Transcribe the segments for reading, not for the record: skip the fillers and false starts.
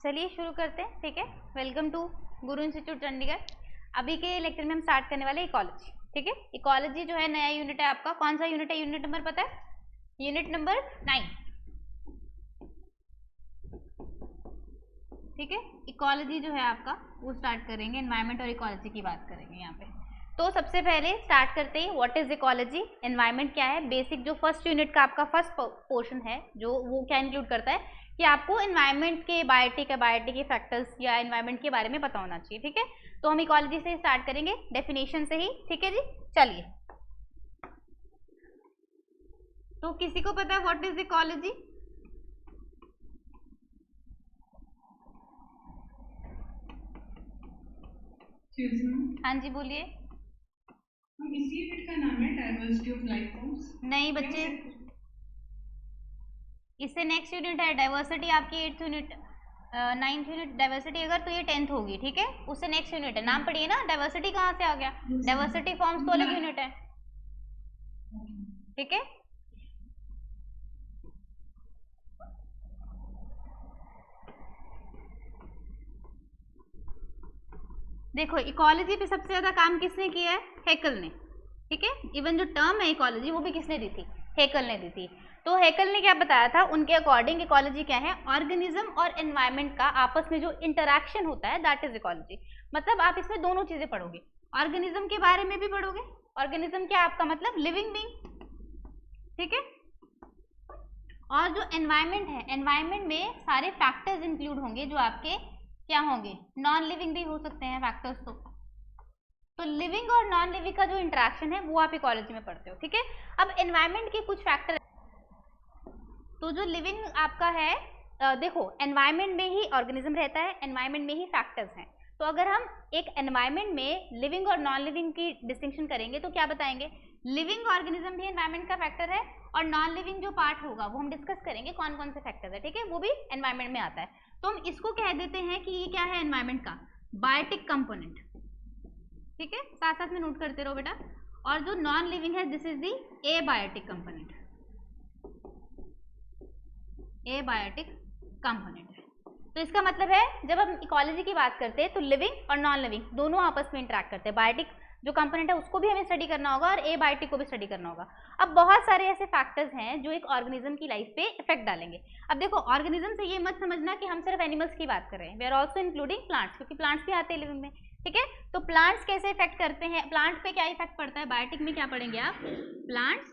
चलिए शुरू करते हैं। ठीक है, welcome to Guru institute Chandigarh. अभी के लेक्चर में हम स्टार्ट करने वाले इकोलॉजी। ठीक है, इकोलॉजी जो है नया यूनिट है आपका। कौन सा यूनिट है? यूनिट नंबर पता है? Unit number 9। ठीक है, इकोलॉजी जो है आपका वो स्टार्ट करेंगे। एनवायरनमेंट और इकोलॉजी की बात करेंगे यहाँ पे। तो सबसे पहले स्टार्ट करते हैं, व्हाट इज इकोलॉजी, एनवायरनमेंट क्या है। बेसिक जो फर्स्ट यूनिट का आपका फर्स्ट पोर्शन है जो वो क्या इंक्लूड करता है कि आपको एनवायरनमेंट के बायोटिक फैक्टर्स या एनवायरनमेंट के बारे में पता होना चाहिए। ठीक है, तो हम इकोलॉजी से स्टार्ट करेंगे, डेफिनेशन से ही। ठीक है जी, चलिए। तो किसी को पता है व्हाट इज इकोलॉजी? हाँ जी बोलिए। इसी यूनिट का नाम है डाइवर्सिटी ऑफ लाइफ फॉर्म्स। नहीं बच्चे, इससे नेक्स्ट यूनिट है डाइवर्सिटी, आपकी 8th unit 9th unit diversity अगर, तो ये 10th होगी। ठीक है, उससे नेक्स्ट यूनिट है। नाम पढ़िए ना, डाइवर्सिटी कहाँ से आ गया? डाइवर्सिटी फॉर्म्स तो अलग यूनिट है। ठीक है, देखो इकोलॉजी पे सबसे ज्यादा काम किसने किया है? हेकल ने। ठीक है, इवन जो टर्म है इकोलॉजी वो भी किसने दी थी? हेकल ने दी थी। तो हेकल ने क्या बताया था? उनके अकॉर्डिंग इकोलॉजी क्या है? ऑर्गेनिज्म और एनवायरनमेंट का आपस में जो इंटरैक्शन होता है, दैट इज इकोलॉजी। मतलब आप इसमें दोनों चीजें पढ़ोगे, ऑर्गेनिज्म के बारे में भी पढ़ोगे। ऑर्गेनिज्म क्या आपका मतलब? Living being. ठीक है, और जो एनवायरनमेंट है, एनवायरनमेंट में सारे फैक्टर्स इंक्लूड होंगे जो आपके क्या होंगे? नॉन लिविंग भी हो सकते हैं फैक्टर्स। तो लिविंग और नॉन लिविंग का जो इंटरेक्शन है वो आप इकोलॉजी में पढ़ते हो। ठीक है, अब एनवायरनमेंट के कुछ फैक्टर, तो जो लिविंग आपका है, देखो एनवायरनमेंट में ही ऑर्गेनिज्म रहता है, एनवायरनमेंट में ही फैक्टर्स हैं। तो अगर हम एक एनवायरनमेंट में लिविंग और नॉन लिविंग की डिस्टिंक्शन करेंगे तो क्या बताएंगे? लिविंग ऑर्गेनिज्म भी एनवायरनमेंट का फैक्टर है, और नॉन लिविंग जो पार्ट होगा वो हम डिस्कस करेंगे कौन कौन से फैक्टर्स है। ठीक है, वो भी एनवायरनमेंट में आता है। तो हम इसको कह देते हैं कि ये क्या है? एनवायरनमेंट का बायोटिक कंपोनेंट। ठीक है, साथ साथ में नोट करते रहो बेटा। और जो नॉन लिविंग है, this is the abiotic component. Abiotic component है। तो इसका मतलब है जब हम इकोलॉजी की बात करते हैं तो लिविंग और नॉन लिविंग दोनों आपस में इंटरेक्ट करते हैं। बायोटिक जो कंपोनेंट है उसको भी हमें स्टडी करना होगा और एबायोटिक को भी स्टडी करना होगा। अब बहुत सारे ऐसे फैक्टर्स हैं जो एक ऑर्गेनिज्म की लाइफ पे इफेक्ट डालेंगे। अब देखो, ऑर्गेनिज्म से ये मत समझना कि हम सिर्फ एनिमल्स की बात कर रहे हैं, we are also including plants, क्योंकि प्लांट्स भी आते हैं लिविंग में। ठीक है, तो प्लांट्स कैसे इफेक्ट करते हैं, प्लांट पे क्या इफेक्ट पड़ता है? बायोटिक में क्या पढ़ेंगे आप? Plants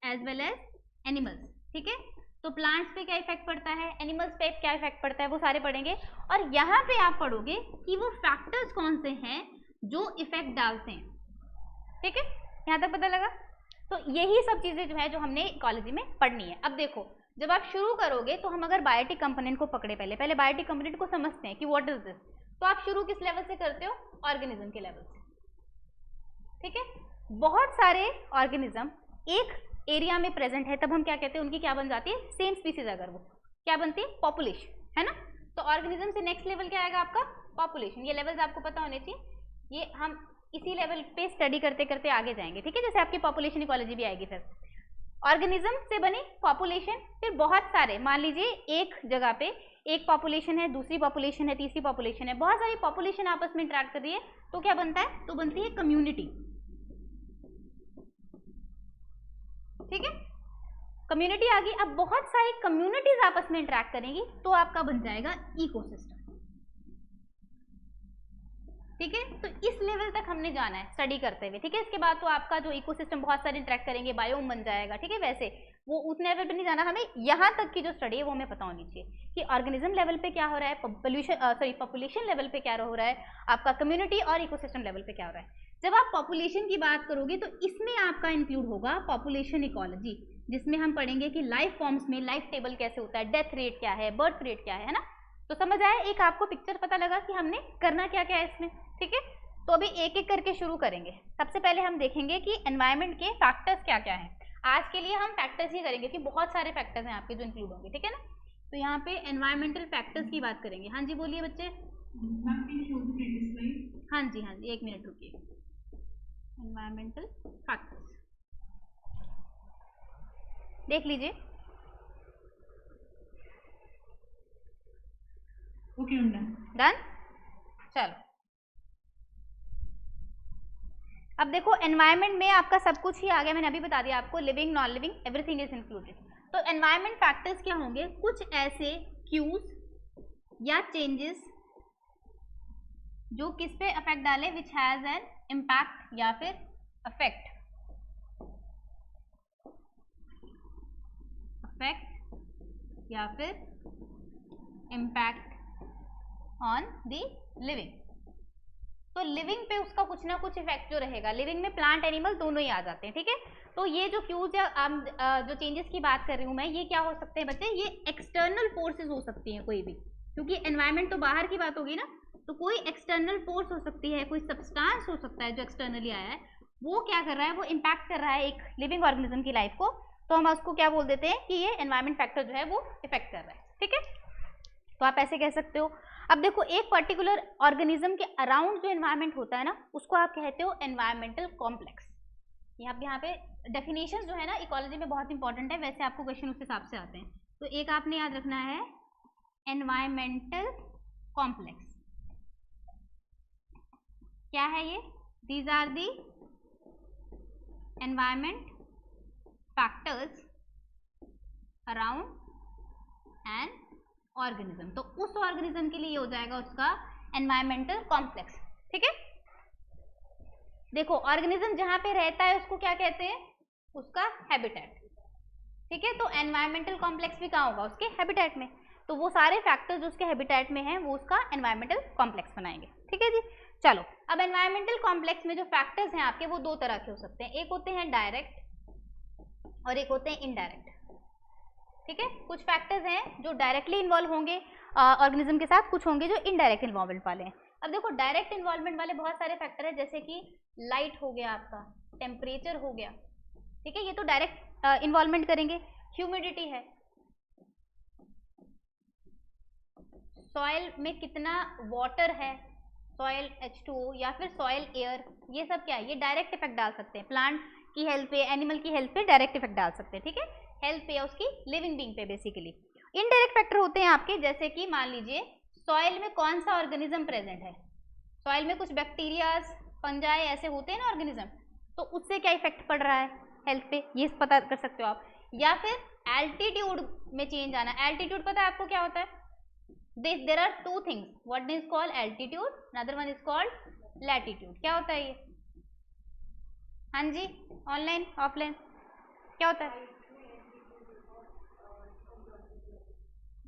as well as animals. ठीक है, तो प्लांट्स पे क्या इफेक्ट पड़ता है, एनिमल्स पे क्या इफेक्ट पड़ता है, वो सारे पढ़ेंगे। और यहाँ पे आप पढ़ोगे कि वो फैक्टर्स कौन से हैं जो इफेक्ट डालते हैं। ठीक है, यहाँ तक पता लगा? तो यही सब चीजें जो है जो हमने इकोलॉजी में पढ़नी है। अब देखो, जब आप शुरू करोगे तो हम अगर बायोटिक कंपोनेंट को पकड़े, पहले बायोटिक कंपोनेंट को समझते हैं कि व्हाट इज दिस। तो आप शुरू किस लेवल से करते हो? ऑर्गेनिज्म के लेवल से। ठीक है, बहुत सारे ऑर्गेनिज्म एक एरिया में प्रेजेंट है, तब हम क्या कहते हैं? उनकी क्या बन जाती है? Same species. अगर वो क्या बनती है? पॉपुलेशन, है ना। तो ऑर्गेनिज्म से नेक्स्ट लेवल क्या आएगा आपका? पॉपुलेशन। ये लेवल्स आपको पता होने चाहिए, ये हम इसी लेवल पे स्टडी करते करते आगे जाएंगे। ठीक है, जैसे आपकी पॉपुलेशन इकोलॉजी भी आएगी। फिर ऑर्गेनिज्म से बनी पॉपुलेशन, फिर बहुत सारे, मान लीजिए एक जगह पे एक पॉपुलेशन है, दूसरी पॉपुलेशन है, तीसरी पॉपुलेशन है, बहुत सारी पॉपुलेशन आपस में इंटरेक्ट कर रही है, तो क्या बनता है? तो बनती है कम्युनिटी। ठीक है, कम्युनिटी आ गई। अब बहुत सारी कम्युनिटीज आपस में इंटरेक्ट करेंगी तो आपका बन जाएगा इकोसिस्टम। ठीक है, तो इस लेवल तक हमने जाना है स्टडी करते हुए। ठीक है, इसके बाद तो आपका जो इकोसिस्टम बहुत सारे इंटरेक्ट करेंगे, बायोम बन जाएगा। ठीक है, वैसे वो उतने लेवल पे नहीं जाना, हमें यहाँ तक की जो स्टडी है वो हमें पता होनी चाहिए कि ऑर्गेनिज्म लेवल पे क्या हो रहा है, पॉपुलेशन लेवल पे क्या हो रहा है, आपका कम्युनिटी और इकोसिस्टम लेवल पे क्या हो रहा है। जब आप पॉपुलेशन की बात करोगे तो इसमें आपका इंक्लूड होगा पॉपुलेशन इकोलॉजी, जिसमें हम पढ़ेंगे कि लाइफ फॉर्म्स में लाइफ टेबल कैसे होता है, डेथ रेट क्या है, बर्थ रेट क्या है ना। तो समझ आया, एक आपको पिक्चर पता लगा कि हमने करना क्या क्या है इसमें। ठीक है, तो अभी एक एक करके शुरू करेंगे। सबसे पहले हम देखेंगे कि एनवायरनमेंट के फैक्टर्स क्या क्या हैं। आज के लिए हम फैक्टर्स ही करेंगे कि बहुत सारे फैक्टर्स हैं आपके जो इंक्लूड होंगे। ठीक है ना, तो यहाँ पे एनवायरमेंटल फैक्टर्स की बात करेंगे। हाँ जी बोलिए बच्चे। हाँ जी हाँ जी, एक मिनट रुकिए। एनवायरमेंटल फैक्टर्स देख लीजिए। Okay, I'm done. डन। चलो अब देखो एनवायरनमेंट में आपका सब कुछ ही आ गया, मैंने अभी बता दिया आपको, living non living everything is included. तो एनवायरनमेंट फैक्टर्स क्या होंगे, कुछ ऐसे क्यूज या चेंजेस जो किस पे अफेक्ट डाले, विच हैज एन इम्पैक्ट या फिर अफेक्ट या फिर इम्पैक्ट ऑन द लिविंग। तो लिविंग पे उसका कुछ ना कुछ इफेक्ट जो रहेगा, लिविंग में प्लांट एनिमल दोनों ही आ जाते हैं, ठीक है। तो ये जो क्यूज या जो चेंजेस की बात कर रही हूँ मैं, ये क्या हो सकते हैं बच्चे, ये एक्सटर्नल फोर्सेस हो सकती हैं कोई भी, क्योंकि एनवायरनमेंट तो बाहर की बात होगी ना, तो कोई एक्सटर्नल फोर्स हो सकती है, कोई सब्सटेंस हो सकता है जो एक्सटर्नली आया है, वो क्या कर रहा है, वो इम्पैक्ट कर रहा है एक लिविंग ऑर्गेनिज्म की लाइफ को, तो हम उसको क्या बोल देते हैं कि ये एनवायरनमेंट फैक्टर जो है वो इफेक्ट कर रहा है, ठीक है। तो आप ऐसे कह सकते हो। अब देखो एक पर्टिकुलर ऑर्गेनिज्म के अराउंड जो एनवायरनमेंट होता है ना, उसको आप कहते हो एनवायरमेंटल कॉम्प्लेक्स। यहाँ पे डेफिनेशन जो है ना इकोलॉजी में बहुत इंपॉर्टेंट है, वैसे आपको क्वेश्चन उस हिसाब से आते हैं। तो एक आपने याद रखना है एनवायरमेंटल कॉम्प्लेक्स, क्या है ये, these are the environment factors around an organism. तो उस ऑर्गेनिज्म के लिए हो जाएगा उसका एनवायरमेंटल कॉम्प्लेक्स, ठीक है। देखो ऑर्गेनिज्म जहां पे रहता है उसको क्या कहते हैं, उसका हैबिटेट, ठीक है। तो एनवायरमेंटल कॉम्प्लेक्स भी कहाँ होगा, उसके हैबिटेट में। तो वो सारे फैक्टर्स जो उसके हैबिटेट में हैं वो उसका एनवायरमेंटल कॉम्प्लेक्स बनाएंगे, ठीक है जी। चलो अब एनवायरमेंटल कॉम्प्लेक्स में जो फैक्टर्स हैं आपके, वो दो तरह के हो सकते हैं, एक होते हैं डायरेक्ट और एक होते हैं इनडायरेक्ट, ठीक है। कुछ फैक्टर्स हैं जो डायरेक्टली इन्वॉल्व होंगे ऑर्गेनिज्म के साथ, कुछ होंगे जो इनडायरेक्ट इन्वॉल्वमेंट वाले हैं। अब देखो डायरेक्ट इन्वॉल्वमेंट वाले बहुत सारे फैक्टर हैं, जैसे कि लाइट हो गया आपका, टेम्परेचर हो गया, ठीक है, ये तो डायरेक्ट इन्वॉल्वमेंट करेंगे। ह्यूमिडिटी है, सॉइल में कितना वाटर है, सॉइल H2O या फिर सॉइल एयर, ये सब क्या है, ये डायरेक्ट इफेक्ट डाल सकते हैं, प्लांट की हेल्थ पे, एनिमल की हेल्थ पे डायरेक्ट इफेक्ट डाल सकते हैं, ठीक है, हेल्थ पे या उसकी लिविंग बीइंग पे बेसिकली। इनडायरेक्ट फैक्टर होते हैं आपके, जैसे कि मान लीजिए सॉइल में कौन सा ऑर्गेनिज्म प्रेजेंट है, सॉइल में कुछ बैक्टीरियाज, फंजाई ऐसे होते हैं ना ऑर्गेनिज्म, तो उससे क्या इफेक्ट पड़ रहा है हेल्थ पे, ये पता कर सकते हो आप। या फिर एल्टीट्यूड में चेंज आना, एल्टीट्यूड पता है आपको क्या होता है, there are two things, one is called altitude, another one is called latitude। क्या होता है ये, हाँ जी, ऑनलाइन ऑफलाइन क्या होता है,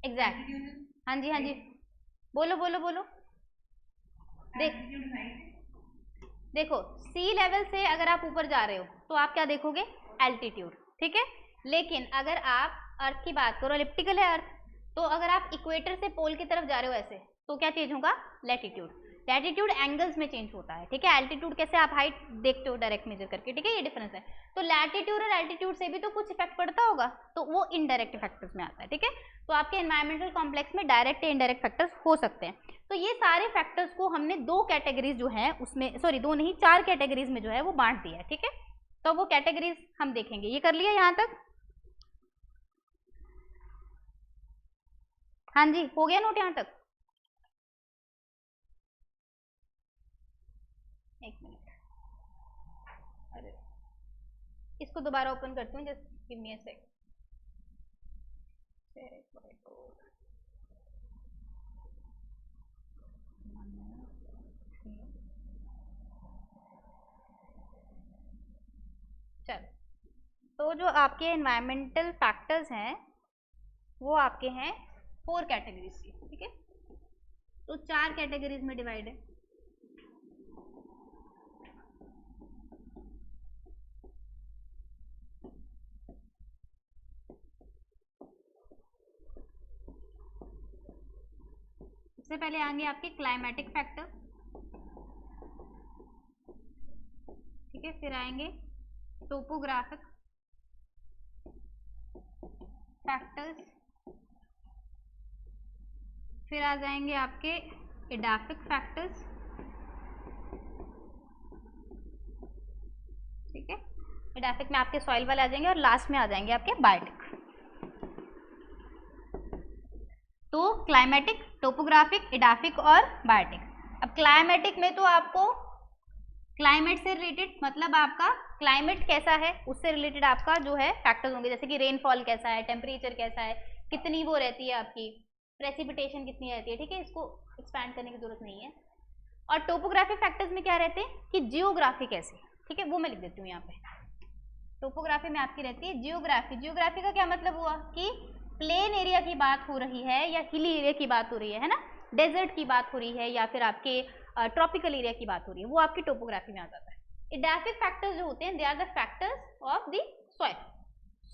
एग्जैक्ट, हाँ जी हाँ जी, बोलो बोलो बोलो। देखो सी लेवल से अगर आप ऊपर जा रहे हो तो आप क्या देखोगे, एल्टीट्यूड, ठीक है। लेकिन अगर आप अर्थ की बात करो, एलिप्टिकल है अर्थ, तो अगर आप इक्वेटर से पोल की तरफ जा रहे हो ऐसे, तो क्या चेंज होगा, लैटिट्यूड। लैटिट्यूड एंगल्स में चेंज होता है, ठीक है। एल्टीट्यूड कैसे आप हाइट देखते हो डायरेक्ट मेजर करके, ठीक है, ये डिफरेंस है। तो लैटिट्यूड और एल्टीट्यूड से भी तो कुछ इफेक्ट पड़ता होगा, तो वो इनडायरेक्ट फैक्टर्स में आता है, ठीक है। तो आपके एनवायरमेंटल कॉम्प्लेक्स में डायरेक्ट या इनडायरेक्ट फैक्टर्स हो सकते हैं। तो ये सारे फैक्टर्स को हमने दो कैटेगरीज जो है उसमें, सॉरी दो नहीं, चार कैटेगरीज में जो है वो बांट दिया है, ठीक है। तो वो कैटेगरीज हम देखेंगे, ये कर लिया यहाँ तक, हाँ जी, हो गया नोट यहाँ तक, एक मिनट, अरे इसको दोबारा ओपन करती हूँ, जस्ट गिव मी अ सेक। चलो तो जो आपके एनवायरमेंटल फैक्टर्स हैं वो आपके हैं 4 कैटेगरीज की, ठीक है। तो 4 कैटेगरीज में डिवाइड है। सबसे पहले आएंगे आपके क्लाइमेटिक फैक्टर, ठीक है, फिर आएंगे टोपोग्राफिक फैक्टर्स, फिर आ जाएंगे आपके एडाफिक फैक्टर्स, ठीक है, एडाफिक में आपके सॉइल वाले आ जाएंगे, और लास्ट में आ जाएंगे आपके बायोटिक। तो क्लाइमेटिक, टोपोग्राफिक, एडाफिक और बायोटिक। अब क्लाइमेटिक में तो आपको क्लाइमेट से रिलेटेड, मतलब आपका क्लाइमेट कैसा है उससे रिलेटेड आपका जो है फैक्टर्स होंगे, जैसे कि रेनफॉल कैसा है, टेम्परेचर कैसा है, कितनी वो रहती है आपकी प्रेसिपिटेशन कितनी रहती है, ठीक है, इसको एक्सपैंड करने की जरूरत नहीं है। और टोपोग्राफिक फैक्टर्स में क्या रहते हैं कि जियोग्राफी कैसी, ठीक है, वो मैं लिख देती हूँ यहाँ पे। टोपोग्राफी में आपकी रहती है जियोग्राफी। जियोग्राफी का क्या मतलब हुआ कि प्लेन एरिया की बात हो रही है या हिली एरिया की बात हो रही है ना, डेजर्ट की बात हो रही है या फिर आपके ट्रॉपिकल एरिया की बात हो रही है, वो आपकी टोपोग्राफी में आ जाता है। एडाफिक फैक्टर्स जो होते हैं they are the factors of the soil,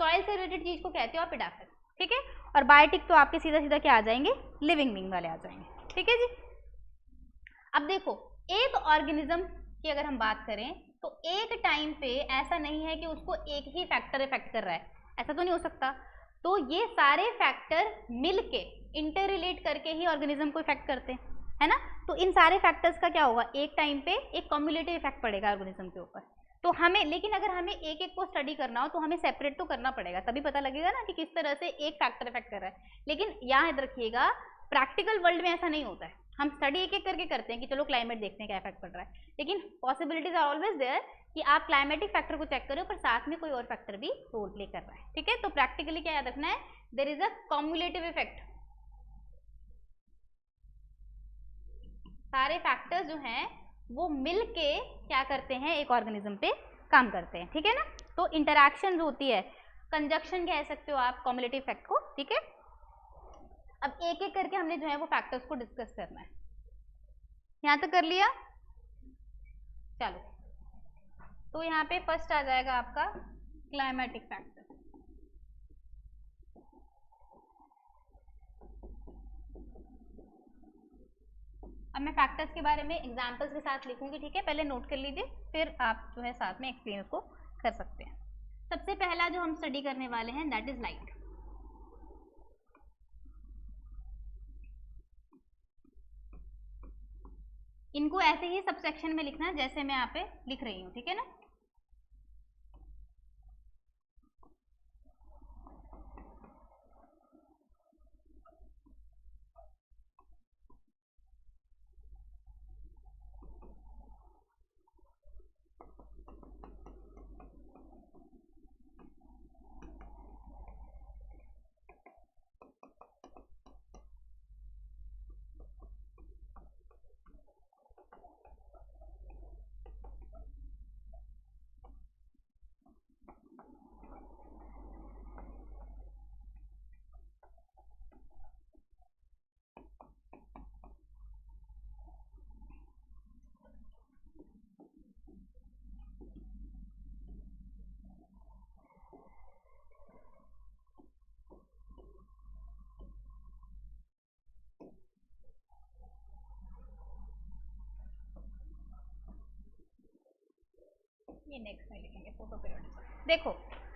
soil से रिलेटेड चीज को कहते हो आप एडाफिक, ठीक है। और बायोटिक तो आपके सीधा सीधा क्या आ जाएंगे, लिविंग बीइंग वाले आ जाएंगे, ठीक है जी। अब देखो एक ऑर्गेनिज्म की अगर हम बात करें तो एक टाइम पे ऐसा नहीं है कि उसको एक ही फैक्टर इफेक्ट कर रहा है, ऐसा तो नहीं हो सकता। तो ये सारे फैक्टर मिलके इंटर रिलेट करके ही ऑर्गेनिज्म को इफेक्ट करते हैं, है ना। तो इन सारे फैक्टर्स का क्या होगा, एक टाइम पे एक कम्युलेटिव इफेक्ट पड़ेगा ऑर्गेनिज्म के ऊपर। तो हमें, लेकिन अगर हमें एक एक को स्टडी करना हो तो हमें सेपरेट तो करना पड़ेगा, तभी पता लगेगा ना कि किस तरह से एक फैक्टर इफेक्ट कर रहा है। लेकिन याद रखिएगा प्रैक्टिकल वर्ल्ड में ऐसा नहीं होता है, हम स्टडी एक एक करके करते हैं कि चलो क्लाइमेट देखते हैं क्या इफेक्ट पड़ रहा है, लेकिन पॉसिबिलिटीज आर ऑलवेज देयर कि आप क्लाइमेटिक फैक्टर को चेक करो पर साथ में कोई और फैक्टर भी रोल प्ले कर रहा है, ठीक है। तो प्रैक्टिकली क्या याद रखना है, there is a cumulative effect, सारे फैक्टर्स जो हैं वो मिल के क्या करते हैं, एक ऑर्गेनिज्म पे काम करते हैं, ठीक है ना। तो इंटरैक्शन जो होती है, कंजक्शन कह सकते हो आप कम्युलेटिव इफेक्ट को, ठीक है। अब एक एक करके हमने जो है वो फैक्टर्स को डिस्कस करना है, यहाँ तक कर लिया। चलो तो यहाँ पे फर्स्ट आ जाएगा आपका क्लाइमेटिक फैक्टर। अब मैं फैक्टर्स के बारे में एग्जांपल्स के साथ लिखूंगी, ठीक है, पहले नोट कर लीजिए, फिर आप जो है साथ में एक्सप्लेन उसको कर सकते हैं। सबसे पहला जो हम स्टडी करने वाले हैं दैट इज लाइट। इनको ऐसे ही सब सेक्शन में लिखना है जैसे मैं यहाँ पे लिख रही हूँ, ठीक है ना। ये नेक्स्ट में लिखेंगे फोटो पीरियड। देखो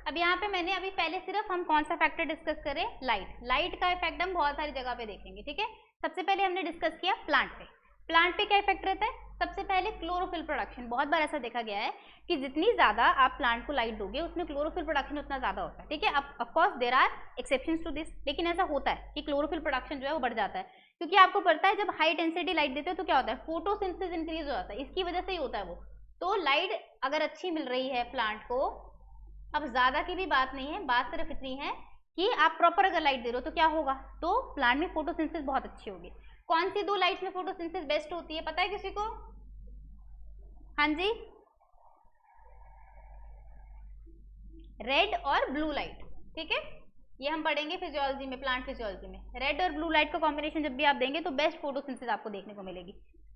अब यहाँ पे मैंने अभी पहले सिर्फ हम कौन सा फैक्टर डिस्कस करें, लाइट। लाइट का इफेक्ट हम बहुत सारी जगह पे देखेंगे, ठीक है। सबसे पहले हमने डिस्कस किया प्लांट पे। प्लांट पे क्या इफेक्ट रहता है, सबसे पहले क्लोरोफिल प्रोडक्शन। बहुत बार ऐसा देखा गया है कि जितनी ज्यादा आप प्लांट को लाइट दोगे उसमें क्लोरोफिल प्रोडक्शन उतना ज्यादा होता है, ठीक है। अब of course there are exceptions to this, लेकिन ऐसा होता है कि क्लोरोफिल प्रोडक्शन जो है वो बढ़ जाता है, क्योंकि आपको पता है जब हाई डेंसिटी लाइट देते हो तो क्या होता है, फोटोसिंथेसिस इंक्रीज हो जाता है, इसकी वजह से ही होता है वो। तो लाइट अगर अच्छी मिल रही है प्लांट को, अब ज्यादा की भी बात नहीं है, बात सिर्फ इतनी है कि आप प्रॉपर अगर लाइट दे रहे हो तो क्या होगा, तो प्लांट में फोटोसिंथेसिस बहुत अच्छी होगी। कौन सी दो लाइट्स में फोटोसिंथेसिस बेस्ट होती है पता है किसी को? हाँ जी, रेड और ब्लू लाइट, ठीक है। ये हम पढ़ेंगे फिजियोलॉजी में, प्लांट फिजियोलॉजी में। रेड और ब्लू लाइट का कॉम्बिनेशन जब भी आप देंगे तो बेस्ट फोटोसिंथेसिस आपको देखने को मिलेगी,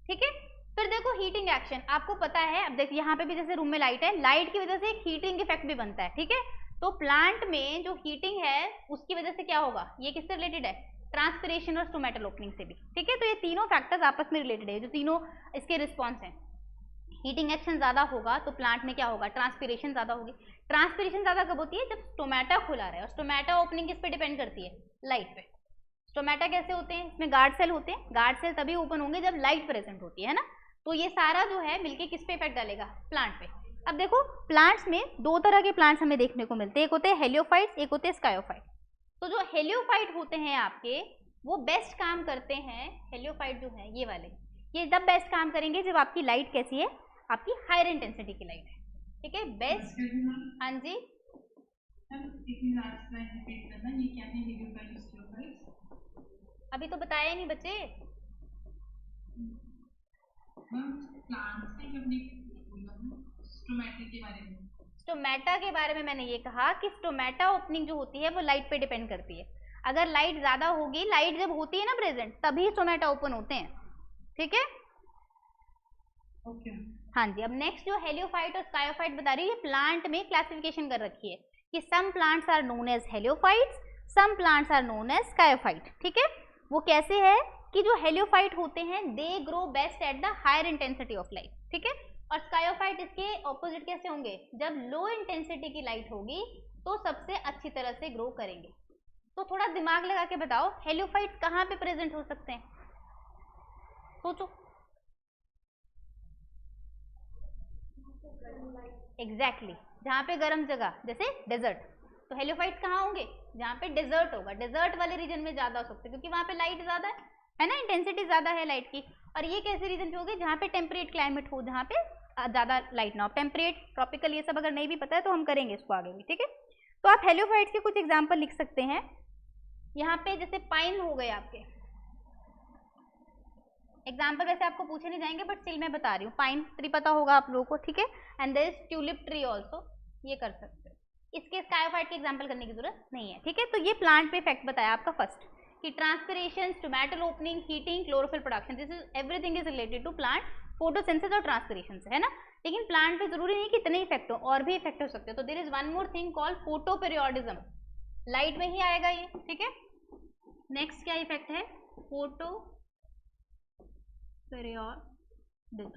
ठीक है। फिर देखो हीटिंग एक्शन, आपको पता है, अब देखिए यहाँ पे भी जैसे रूम में लाइट है, लाइट की वजह से एक हीटिंग इफेक्ट भी बनता है, ठीक है। तो प्लांट में जो हीटिंग है उसकी वजह से क्या होगा, ये किससे रिलेटेड है, ट्रांसपिरेशन और स्टोमेटल ओपनिंग से भी, ठीक है। तो ये तीनों फैक्टर्स आपस में रिलेटेड है, जो तीनों इसके रिस्पॉन्स हैं। हीटिंग एक्शन ज्यादा होगा तो प्लांट में क्या होगा, ट्रांसपिरेशन ज्यादा होगी। ट्रांसपिरेशन ज्यादा कब होती है, जब स्टोमेटा खुला रहे, और स्टोमेटा ओपनिंग किस पे डिपेंड करती है, लाइट पे। स्टोमेटा कैसे होते हैं, इसमें गार्ड सेल होते हैं, गार्ड सेल तभी ओपन होंगे जब लाइट प्रेजेंट होती है ना। तो ये सारा जो है मिलके किस पे इफेक्ट डालेगा, प्लांट पे। अब देखो प्लांट्स में दो तरह के प्लांट्स हमें देखने को मिलते हैं, एक होते हैं हेलियोफाइट्स, एक होते हैं स्कायोफाइट। तो जो हेलियोफाइट होते हैं आपके, वो बेस्ट काम करते हैं, हेलियोफाइट जो है ये वाले, ये तब बेस्ट काम करेंगे जब आपकी लाइट कैसी है, आपकी हायर इंटेंसिटी की लाइट है, ठीक है। बेस्ट, हाँ जी अभी तो बताया ही नहीं बच्चे। स्टोमेटा के बारे में मैंने ये कहा कि स्टोमेटा ओपनिंग जो होती है वो लाइट पे डिपेंड करती है। अगर लाइट ज्यादा होगी, लाइट जब होती है ना प्रेजेंट, तभी स्टोमेटा ओपन होते हैं, ठीक है। ओके हाँ जी, अब नेक्स्ट जो हेलियोफाइट और स्कायोफाइट बता रही है, ये प्लांट में क्लासिफिकेशन कर रखी है कि some plants are known as heliophytes, some plants are known as sciophyte, ठीक है। वो कैसे है कि जो हेलियोफाइट होते हैं they grow best at the higher intensity of light, ठीक है। और स्कायोफाइट इसके ऑपोजिट कैसे होंगे, जब लो इंटेंसिटी की लाइट होगी तो सबसे अच्छी तरह से ग्रो करेंगे। तो थोड़ा दिमाग लगा के बताओ, हेलियोफाइट कहाँ पे प्रेजेंट हो सकते हैं, सोचो। एग्जैक्टली जहाँ पे गर्म जगह, जैसे डेजर्ट, तो हेलियोफाइट्स कहाँ होंगे, जहाँ पे डेजर्ट होगा, डेजर्ट वाले रीजन में ज्यादा हो सकते हैं क्योंकि वहाँ पे लाइट ज्यादा है ना, इंटेंसिटी ज्यादा है लाइट की। और ये कैसे रीजन पे होंगे, जहाँ पे टेम्परेट क्लाइमेट हो, जहाँ पे ज्यादा लाइट ना हो, टेम्परेट, ट्रॉपिकल, ये सब अगर नहीं भी पता है तो हम करेंगे इसको आगे भी, ठीक है। तो आप हेलियोफाइट्स के कुछ एग्जाम्पल लिख सकते हैं यहाँ पे, जैसे पाइन हो गए आपके एग्जाम्पल, वैसे आपको पूछे नहीं जाएंगे बट स्टिल मैं बता रही हूँ, पाइन ट्री पता होगा आप लोगों को, ठीक है। And there is tulip tree also, ये कर सकते हो। इसके स्कायोफाइट के एग्जाम्पल करने की जरूरत नहीं है, ठीक है। तो ये प्लांट पे इफेक्ट बताया आपका फर्स्ट कि transpiration, stomatal opening, heating, chlorophyll production, this is everything is related to plant photosynthesis और ट्रांसपिरेशन से, है ना। लेकिन प्लांट पे जरूरी नहीं कि इतने इफेक्ट हो, और भी इफेक्ट हो सकते हैं। तो there is one more thing called photoperiodism, light में ही आएगा ये, ठीक है। नेक्स्ट क्या इफेक्ट है, फोटो पीरियोडिज्म,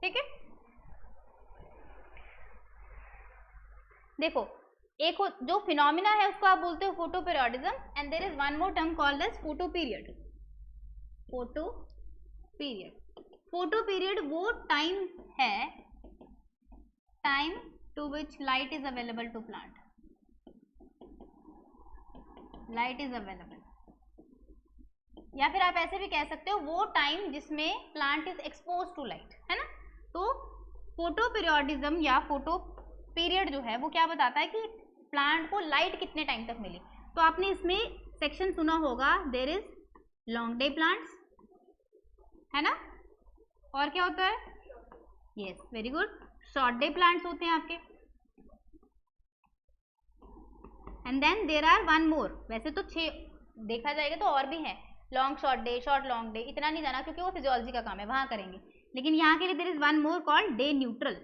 ठीक है। देखो एक जो फिनोमिना है उसको आप बोलते हो photo periodism, and there is one more term called as photo period. Photo period, photo period वो टाइम है, time to which light is available to plant, light is available, या फिर आप ऐसे भी कह सकते हो वो टाइम जिसमें plant is expose to light, है ना। तो फोटो पीरियोडिज्म या फोटो पीरियड जो है वो क्या बताता है कि प्लांट को लाइट कितने टाइम तक मिली। तो आपने इसमें सेक्शन सुना होगा, there is long day plants, है ना, और क्या होता है, yes very good, short day plants होते हैं आपके, and then there are one more, वैसे तो 6 देखा जाएगा तो और भी हैं, long short day, short long day, इतना नहीं जाना क्योंकि वो फिजियोलॉजी का काम है, वहां करेंगे। लेकिन यहाँ के लिए there is one more called day neutral.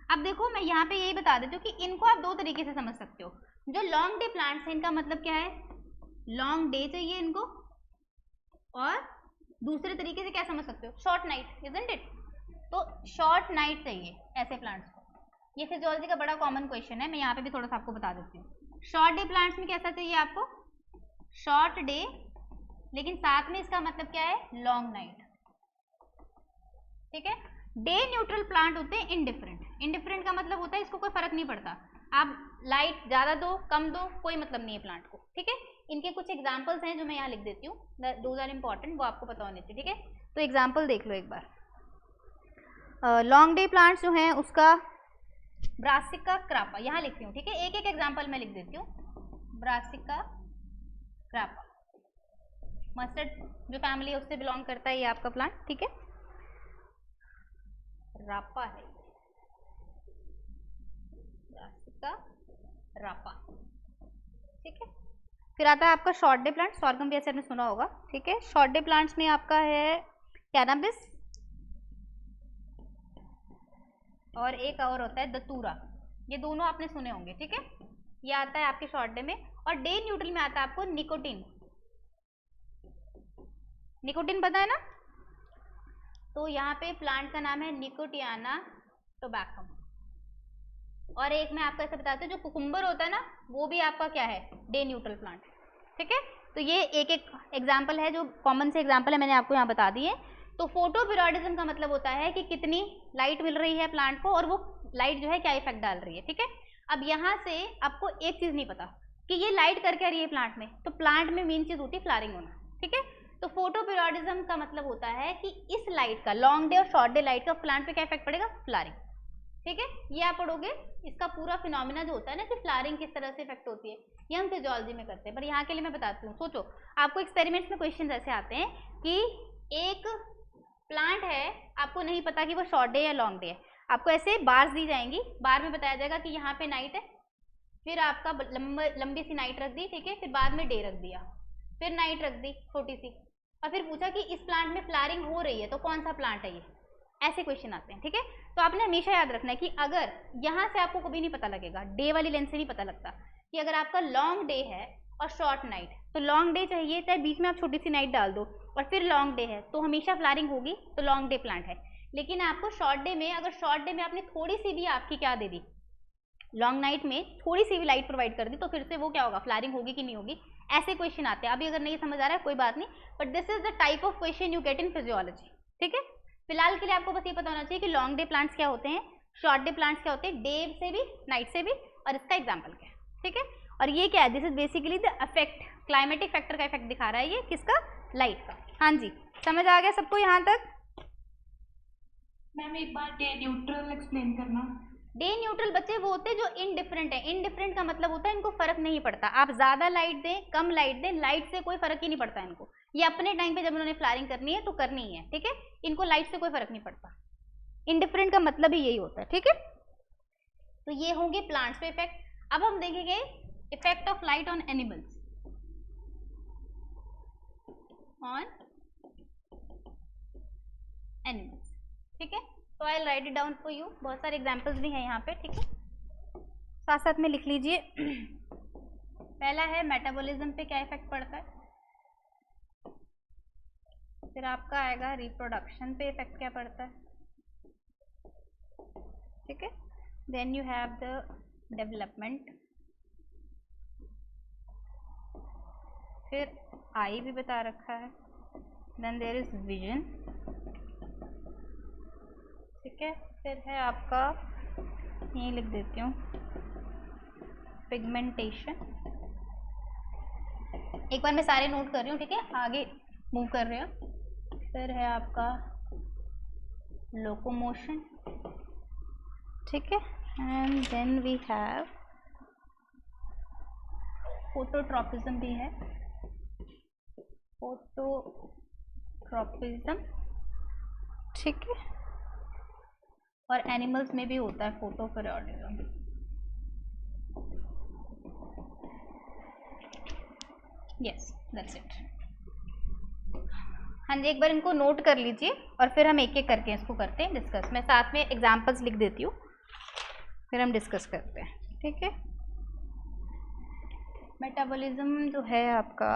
अब देखो मैं यहाँ पे यही बता देती हूँ कि इनको आप दो तरीके से समझ सकते हो। जो लॉन्ग डे प्लांट्स हैं इनका मतलब क्या है, लॉन्ग डे चाहिए इनको, और दूसरे तरीके से क्या समझ सकते हो, शॉर्ट नाइट, इजंट इट। तो शॉर्ट नाइट चाहिए ऐसे प्लांट्स को, ये फिजियोलॉजी का बड़ा कॉमन क्वेश्चन है, मैं यहाँ पे भी थोड़ा सा आपको बता देती हूँ। शॉर्ट डे प्लांट्स में कैसा चाहिए आपको, शॉर्ट डे, लेकिन साथ में इसका मतलब क्या है, लॉन्ग नाइट, ठीक है। डे न्यूट्रल प्लांट होते हैं इनडिफरेंट, इनडिफरेंट का मतलब होता है इसको कोई फर्क नहीं पड़ता, आप लाइट ज्यादा दो कम दो कोई मतलब नहीं है प्लांट को, ठीक है। इनके कुछ एग्जांपल्स हैं जो मैं यहाँ लिख देती हूँ, दोज आर इंपॉर्टेंट, वो आपको पता होने चाहिए, ठीक है। तो एग्जांपल देख लो एक बार। लॉन्ग डे प्लांट्स जो हैं उसका ब्रासिका क्रापा यहाँ लिखती हूँ, ठीक है, एक एक एग्जाम्पल मैं लिख देती हूँ। ब्रासिका क्रापा, मस्टर्ड जो फैमिली है उससे बिलोंग करता है ये आपका प्लांट, ठीक है, रापा है, ब्रासिका रापा, ठीक है। फिर आता है आपका शॉर्ट डे प्लांट, सॉर्गम भी ऐसे आपने सुना होगा, ठीक है। शॉर्ट डे प्लांट्स में आपका है कैनाबिस, और एक और होता है दतूरा, ये दोनों आपने सुने होंगे, ठीक है। ये आता है आपके शॉर्ट डे में, और डे न्यूट्रल में आता है आपको निकोटीन, निकोटीन पता है ना। तो यहाँ पे प्लांट का नाम है निकोटियाना टोबैकम, और एक मैं आपको ऐसे बताती हूँ जो कुकुम्बर होता है ना वो भी आपका क्या है, डे न्यूट्रल प्लांट, ठीक है। तो ये एक एक एग्जाम्पल है जो कॉमन से एग्जाम्पल है, मैंने आपको यहाँ बता दिए। तो फोटो पीरियोडिज्म का मतलब होता है कि कितनी लाइट मिल रही है प्लांट को और वो लाइट जो है क्या इफेक्ट डाल रही है, ठीक है। अब यहाँ से आपको एक चीज नहीं पता, कि ये लाइट कर क्या रही है प्लांट में, तो प्लांट में मेन चीज होती है फ्लावरिंग होना, ठीक है। तो फोटो पीरियोडिज्म का मतलब होता है कि इस लाइट का, लॉन्ग डे और शॉर्ट डे लाइट का प्लांट पे क्या इफेक्ट पड़ेगा, फ्लावरिंग, ठीक है। ये आप पढ़ोगे, इसका पूरा फिनोमिना जो होता है ना कि फ्लावरिंग किस तरह से इफेक्ट होती है, ये हम फिजियोलॉजी में करते हैं, पर यहाँ के लिए मैं बताती हूँ। सोचो, आपको एक्सपेरिमेंट्स में क्वेश्चन ऐसे आते हैं कि एक प्लांट है, आपको नहीं पता कि वो शॉर्ट डे या लॉन्ग डे है, आपको ऐसे बार्स दी जाएंगी, बार में बताया जाएगा कि यहाँ पे नाइट है, फिर आपका लंबी सी नाइट रख दी, ठीक है, फिर बाद में डे रख दिया, फिर नाइट रख दी छोटी सी, और फिर पूछा कि इस प्लांट में फ्लावरिंग हो रही है तो कौन सा प्लांट है ये, ऐसे क्वेश्चन आते हैं, ठीक है। तो आपने हमेशा याद रखना है कि अगर यहाँ से आपको कभी नहीं पता लगेगा, डे वाली लेंथ से नहीं पता लगता कि अगर आपका लॉन्ग डे है और शॉर्ट नाइट, तो लॉन्ग डे चाहिए, चाहे बीच में आप छोटी सी नाइट डाल दो, और फिर लॉन्ग डे है तो हमेशा फ्लावरिंग होगी, तो लॉन्ग डे प्लांट है। लेकिन आपको शॉर्ट डे में, अगर शॉर्ट डे में आपने थोड़ी सी भी आपकी क्या दे दी, लॉन्ग नाइट में थोड़ी सी भी लाइट प्रोवाइड कर दी, तो फिर से वो क्या होगा, फ्लावरिंग होगी कि नहीं होगी, ऐसे क्वेश्चन आते हैं। अभी अगर नहीं समझ आ रहा है कोई बात नहीं, but this is the type of question you get in physiology, ठीक है। फिलहाल के लिए आपको बस ये पता होना चाहिए कि लॉन्ग डे प्लांट्स क्या होते हैं, शॉर्ट डे प्लांट्स क्या होते हैं, डे से भी नाइट से भी, और इसका एग्जाम्पल क्या है, ठीक है। और ये क्या है, this is basically the effect, climatic factor का इफेक्ट दिखा रहा है ये, किसका, लाइट का। हाँ जी, समझ आ गया सबको यहाँ तक? मैम एक बार डे न्यूट्रल एक्सप्लेन करना। डे न्यूट्रल बच्चे वो होते हैं जो इनडिफरेंट है, इनडिफरेंट का मतलब होता है इनको फर्क नहीं पड़ता, आप ज्यादा लाइट दें कम लाइट दें, लाइट से कोई फर्क ही नहीं पड़ता इनको, ये अपने टाइम पे जब उन्होंने फ्लावरिंग करनी है तो करनी ही है, ठीक है, इनको लाइट से कोई फर्क नहीं पड़ता, इनडिफरेंट का मतलब ही यही होता है, ठीक है। तो ये होंगे प्लांट्स पे इफेक्ट। अब हम देखेंगे effect of light on animals, on animals, ठीक है। तो I write it down for you, बहुत सारे एग्जांपल्स भी हैं यहाँ पे, ठीक है, साथ साथ में लिख लीजिए। पहला है मेटाबॉलिज्म पे क्या इफेक्ट पड़ता है, फिर आपका आएगा रिप्रोडक्शन पे इफेक्ट क्या पड़ता है, ठीक है, then you have the development, फिर आई भी बता रखा है, देन देयर इज विजन, ठीक है, फिर है आपका, यही लिख देती हूँ, पिगमेंटेशन। एक बार मैं सारे नोट कर रही हूँ, ठीक है, आगे मूव कर रहे हैं। फिर है आपका लोकोमोशन, ठीक है, and then we have phototropism भी है, फोटोट्रॉपिज्म, ठीक है, और एनिमल्स में भी होता है फोटोपीरियोडिज्म। Yes, that's it. हाँ जी, एक बार इनको नोट कर लीजिए और फिर हम एक एक करके इसको करते हैं डिस्कस। मैं साथ में एग्जांपल्स लिख देती हूँ, फिर हम डिस्कस करते हैं, ठीक है। मेटाबॉलिज्म जो है आपका,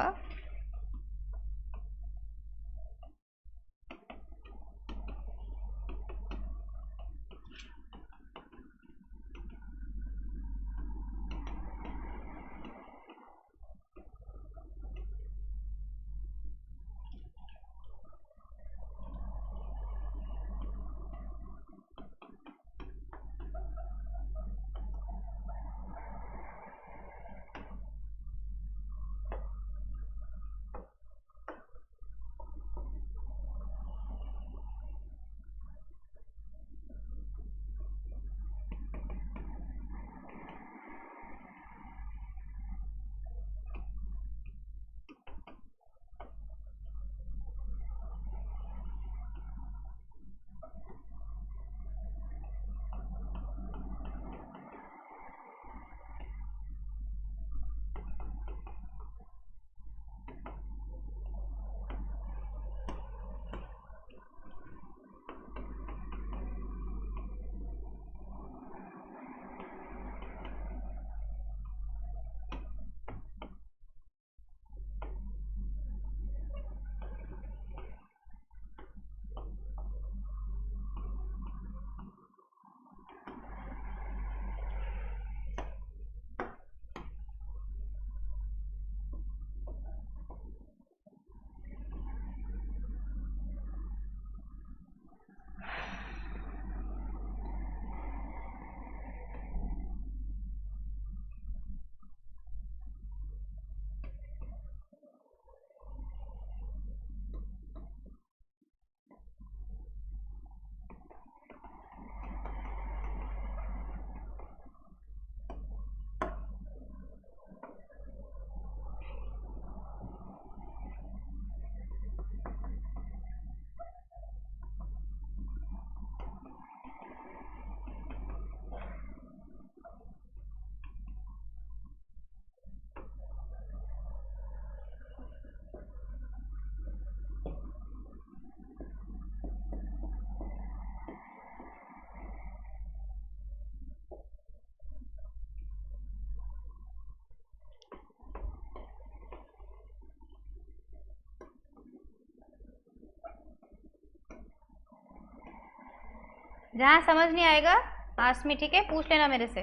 जहाँ समझ नहीं आएगा आस्क मी, ठीक है, पूछ लेना मेरे से।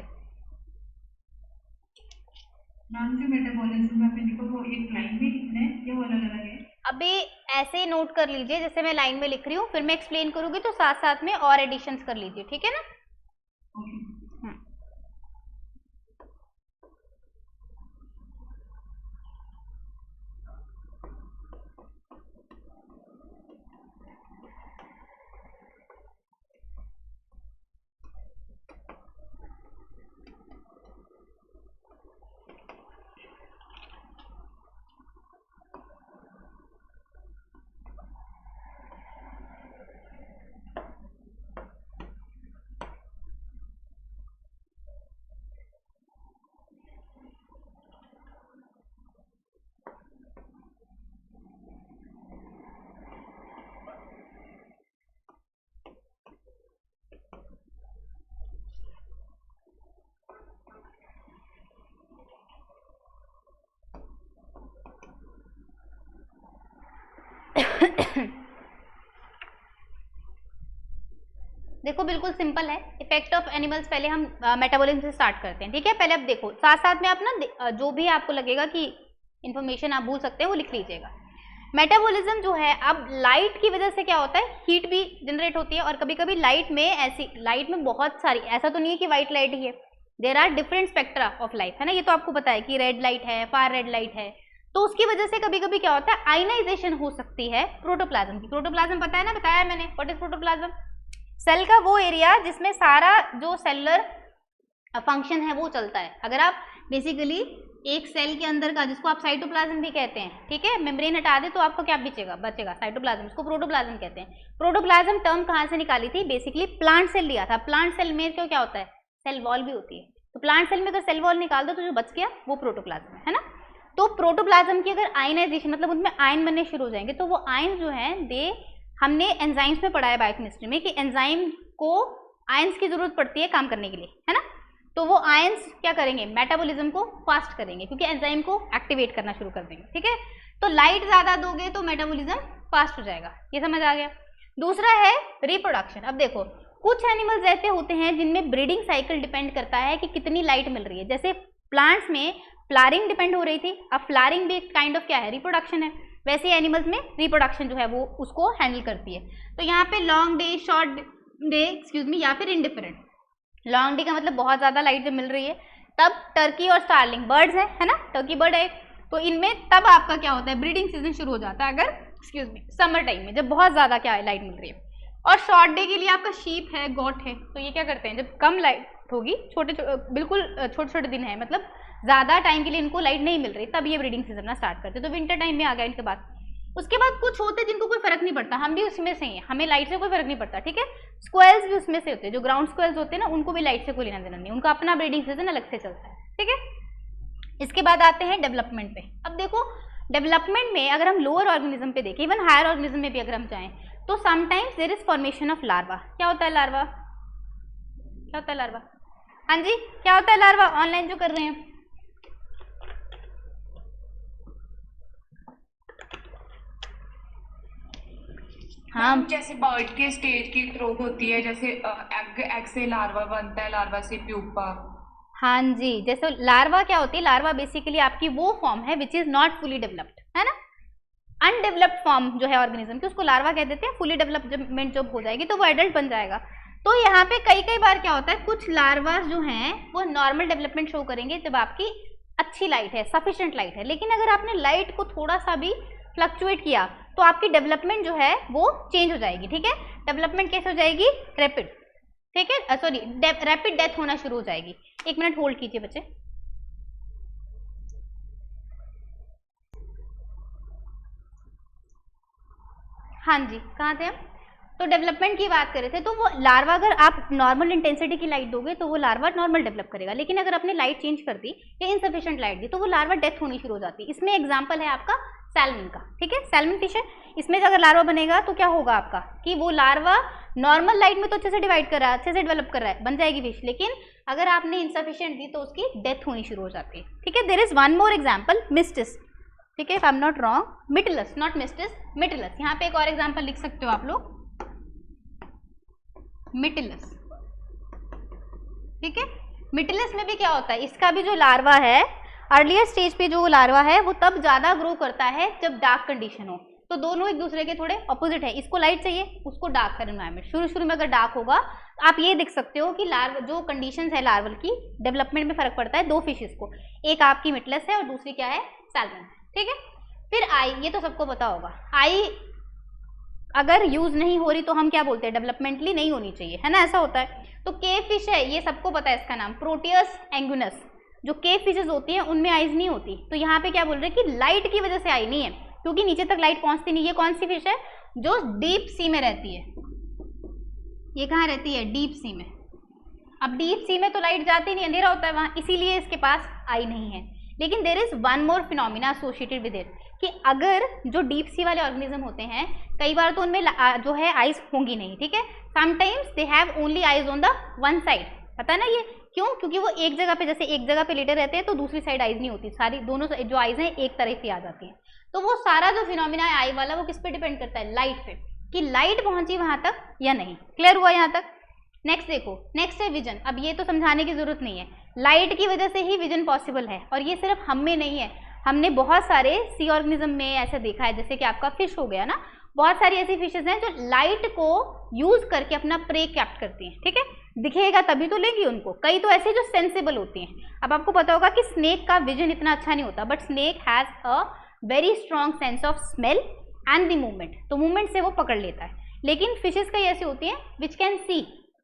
नाम जो मेटाबॉलिज्म में देखो वो एक लाइन में लिखना है या वो अलग अलग है? अभी ऐसे नोट कर लीजिए जैसे मैं लाइन में लिख रही हूँ, फिर मैं एक्सप्लेन करूंगी तो साथ साथ में और एडिशंस कर लीजिए, ठीक है ना। देखो बिल्कुल सिंपल है, इफेक्ट ऑफ एनिमल्स पहले हम मेटाबॉलिज्म से स्टार्ट करते हैं, ठीक है। पहले अब देखो साथ साथ में आप ना जो भी आपको लगेगा कि इन्फॉर्मेशन आप भूल सकते हैं वो लिख लीजिएगा। मेटाबॉलिज्म जो है, अब लाइट की वजह से क्या होता है, हीट भी जनरेट होती है, और कभी कभी लाइट में बहुत सारी, ऐसा तो नहीं है कि व्हाइट लाइट ही है, there are different spectra of light, है ना। ये तो आपको पता है कि रेड लाइट है, फार रेड लाइट है, तो उसकी वजह से कभी कभी क्या होता है, आयनाइजेशन हो सकती है प्रोटोप्लाज्म की। प्रोटोप्लाज्म पता है ना, बताया मैंने, व्हाट इज प्रोटोप्लाज्म? सेल का वो एरिया जिसमें सारा जो सेलुलर फंक्शन है वो चलता है। अगर आप बेसिकली एक सेल के अंदर का, जिसको आप साइटोप्लाज्म भी कहते हैं, ठीक है, मेम्ब्रेन हटा दे तो आपको क्या बचेगा साइटोप्लाज्म, इसको प्रोटोप्लाज्म कहते हैं। प्रोटोप्लाज्म टर्म कहाँ से निकाली थी, बेसिकली प्लांट सेल लिया था। प्लांट सेल में क्यों क्या होता है, सेल वॉल भी होती है, तो प्लांट सेल में अगर सेल वॉल निकाल दो तो जो बच गया वो प्रोटोप्लाज्म है ना। तो प्रोटोप्लाज्म की अगर आयनाइजेशन, मतलब उनमें आयन बनने शुरू हो जाएंगे, तो वो आयन जो है हमने एंजाइम्स में पढ़ा है बायोकेमिस्ट्री में कि एंजाइम को आयंस की जरूरत पड़ती है काम करने के लिए, है ना। तो वो आयंस क्या करेंगे, मेटाबॉलिज्म को फास्ट करेंगे, क्योंकि एंजाइम को एक्टिवेट करना शुरू कर देंगे, ठीक है। तो लाइट ज्यादा दोगे तो मेटाबॉलिज्म फास्ट हो जाएगा, ये समझ आ गया। दूसरा है रिप्रोडक्शन। अब देखो कुछ एनिमल्स ऐसे होते हैं जिनमें ब्रीडिंग साइकिल डिपेंड करता है कि कितनी लाइट मिल रही है। जैसे प्लांट्स में फ्लावरिंग डिपेंड हो रही थी, अब फ्लावरिंग भी एक काइंड ऑफ क्या है, रिप्रोडक्शन है। वैसे एनिमल्स में रिप्रोडक्शन जो है वो उसको हैंडल करती है। तो यहाँ पे long day, short day, excuse me, या फिर इंडिफरेंट। लॉन्ग डे का मतलब बहुत ज़्यादा लाइट जब मिल रही है, तब टर्की और स्टारलिंग बर्ड्स है ना, टर्की बर्ड है, तो इनमें तब आपका क्या होता है, ब्रीडिंग सीजन शुरू हो जाता है, अगर एक्सक्यूज मी समर टाइम में जब बहुत ज़्यादा क्या है लाइट मिल रही है। और शॉर्ट डे के लिए आपका शीप है, गोट है, तो ये क्या करते हैं, जब कम लाइट होगी, बिल्कुल छोटे छोटे दिन है, मतलब ज़्यादा टाइम के लिए इनको लाइट नहीं मिल रही, तब ये ब्रीडिंग सीजन ना स्टार्ट करते हैं। तो विंटर टाइम में आ गया इनके बाद। उसके बाद कुछ होते हैं जिनको कोई फर्क नहीं पड़ता, हम भी उसमें से ही हैं, हमें लाइट से कोई फर्क नहीं पड़ता, ठीक है। स्क्वेल्स भी उसमें से होते हैं, जो ग्राउंड स्क्वेल्स होते हैं ना, उनको भी लाइट से कोई लेना देना नहीं, उनका अपना ब्रीडिंग सीजन अलग से चलता है, ठीक है। इसके बाद आते हैं डेवलपमेंट पे। अब देखो डेवलपमेंट में अगर हम लोअर ऑर्गेनिज्म पे देखें, इवन हायर ऑर्गेनिज्म में भी अगर हम जाएं, तो sometimes there is formation of larva. क्या होता है लार्वा, क्या होता है लार्वा, हाँ जी क्या होता है लार्वा, ऑनलाइन जो कर रहे हैं। हाँ, जैसे बर्ड के स्टेज की ग्रोथ होती है, जैसे एग से लार्वा बनता है, लार्वा से प्यूपा। हाँ जी, जैसे लार्वा क्या होती है, लार्वा बेसिकली आपकी वो फॉर्म है which is not fully developed, है ना। अनडेवलप्ड फॉर्म जो है ऑर्गेनिज्म की, उसको लार्वा कह देते हैं। फुली डेवलपमेंट जब हो जाएगी तो वो एडल्ट बन जाएगा। तो यहाँ पे कई बार क्या होता है, कुछ लार्वा जो हैं वो नॉर्मल डेवलपमेंट शो करेंगे जब आपकी अच्छी लाइट है, सफिशिएंट लाइट है। लेकिन अगर आपने लाइट को थोड़ा सा भी फ्लक्चुएट किया तो आपकी डेवलपमेंट जो है वो चेंज हो जाएगी, ठीक है। डेवलपमेंट कैसे हो जाएगी, रैपिड, ठीक है, सॉरी रैपिड डेथ होना शुरू हो जाएगी। एक मिनट होल्ड कीजिए बच्चे। हाँ जी कहाँ थे हम, तो डेवलपमेंट की बात कर रहे थे। तो वो लार्वा, अगर आप नॉर्मल इंटेंसिटी की लाइट दोगे तो वो लार्वा नॉर्मल डेवलप करेगा, लेकिन अगर आपने लाइट चेंज कर दी या इनसफिशिएंट लाइट दी तो वो लार्वा डेथ होनी शुरू हो जाती है। इसमें एग्जांपल है आपका सैल्मन का, ठीक है, सैल्मन फिश है। इसमें अगर लार्वा बनेगा तो क्या होगा आपका, कि वो लार्वा नॉर्मल लाइट में तो अच्छे से डिवाइड कर रहा है, अच्छे से डेवलप कर रहा है, बन जाएगी फिश, लेकिन अगर आपने इनसफिशिएंट दी तो उसकी डेथ होनी शुरू हो जाती है, ठीक है। There is one more example, मिस्टिस, ठीक है, if I am not wrong, Mytilus, not मिस्टिस, मिटिलस। यहाँ पे एक और एग्जाम्पल लिख सकते हो आप लोग, मिटिलस, ठीक है। मिटिलस में भी क्या होता है, इसका भी जो लार्वा है, अर्लियर स्टेज पे जो लार्वा है वो तब ज्यादा ग्रो करता है जब डार्क कंडीशन हो। तो दोनों एक दूसरे के थोड़े ऑपोजिट है, इसको लाइट चाहिए, उसको डार्क एनवायरनमेंट। शुरू में अगर डार्क होगा तो आप ये देख सकते हो कि लार्वा जो कंडीशंस है लार्वल की डेवलपमेंट में फर्क पड़ता है दो फिशेस को, एक आपकी मिटलस है और दूसरी क्या है, सैल्मन, ठीक है। फिर आई, ये तो सबको पता होगा, आई अगर यूज नहीं हो रही तो हम क्या बोलते हैं, डेवलपमेंटली नहीं होनी चाहिए, है ना, ऐसा होता है। तो केव फिश है, ये सबको पता है इसका नाम, प्रोटियस एंगुनस। जो केव फिशेस होती हैं उनमें आइज नहीं होती, तो यहाँ पे क्या बोल रहे हैं कि लाइट की वजह से आई नहीं है, क्योंकि नीचे तक लाइट पहुंचती नहीं। ये कौन सी फिश है, जो डीप सी में रहती है। ये कहाँ रहती है, डीप सी में। अब डीप सी में तो लाइट जाती नहीं, अंधेरा होता है वहां, इसीलिए इसके पास आई नहीं है। लेकिन there is one more phenomena associated with it, कि अगर जो डीप सी वाले ऑर्गेनिज्म होते हैं, कई बार तो उनमें जो है आइज होंगी नहीं, ठीक है। Sometimes they have only eyes on the one side, पता है ना ये क्यों, क्योंकि वो एक जगह पे, जैसे एक जगह पे लेटे रहते हैं तो दूसरी साइड आइज नहीं होती, सारी दोनों जो आइज हैं एक तरफ ही आ जाती हैं। तो वो सारा जो फिनोमिना है आई वाला, वो किस पे डिपेंड करता है, लाइट पे, कि लाइट पहुंची वहां तक या नहीं। क्लियर हुआ यहाँ तक। नेक्स्ट देखो, नेक्स्ट है विजन। अब ये तो समझाने की जरूरत नहीं है, लाइट की वजह से ही विजन पॉसिबल है, और ये सिर्फ हम में नहीं है, हमने बहुत सारे सी ऑर्गेनिज्म में ऐसे देखा है, जैसे कि आपका फिश हो गया ना, बहुत सारी ऐसी फिशेस हैं जो लाइट को यूज करके अपना प्रे कैप्ट करती हैं, ठीक है। दिखेगा तभी तो लेंगी उनको। कई तो ऐसे जो सेंसिबल होती हैं। अब आपको पता होगा कि स्नेक का विजन इतना अच्छा नहीं होता, but snake has a very strong sense of smell and the movement, तो मूवमेंट से वो पकड़ लेता है। लेकिन फिशेस कई ऐसी होती हैं विच कैन सी,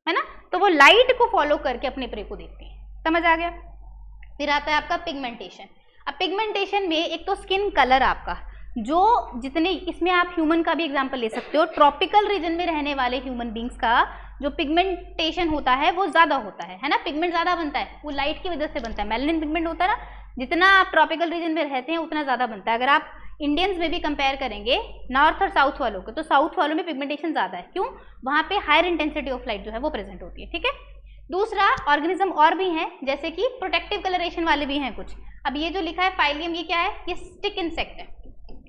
है ना, तो वो लाइट को फॉलो करके अपने प्रे को देखती हैं। समझ आ गया। फिर आता है आपका पिगमेंटेशन। अब पिगमेंटेशन में एक तो स्किन कलर आपका, जो जितने, इसमें आप ह्यूमन का भी एग्जांपल ले सकते हो, ट्रॉपिकल रीजन में रहने वाले ह्यूमन बींग्स का जो पिगमेंटेशन होता है वो ज्यादा होता है ना, पिगमेंट ज्यादा बनता है, वो लाइट की वजह से बनता है। मेलानिन पिगमेंट होता है ना, जितना आप ट्रॉपिकल रीजन में रहते हैं उतना ज्यादा बनता है। अगर आप इंडियंस में भी कंपेयर करेंगे नॉर्थ और साउथ वालों को, तो साउथ वालों में पिगमेंटेशन ज्यादा है। क्यों, वहां पे हायर इंटेंसिटी ऑफ लाइट जो है वो प्रेजेंट होती है, ठीक है। दूसरा ऑर्गेनिज्म और भी हैं, जैसे कि प्रोटेक्टिव कलरेशन वाले भी हैं कुछ। अब ये जो लिखा है फाइलियम, ये क्या है, ये स्टिक इंसेक्ट है।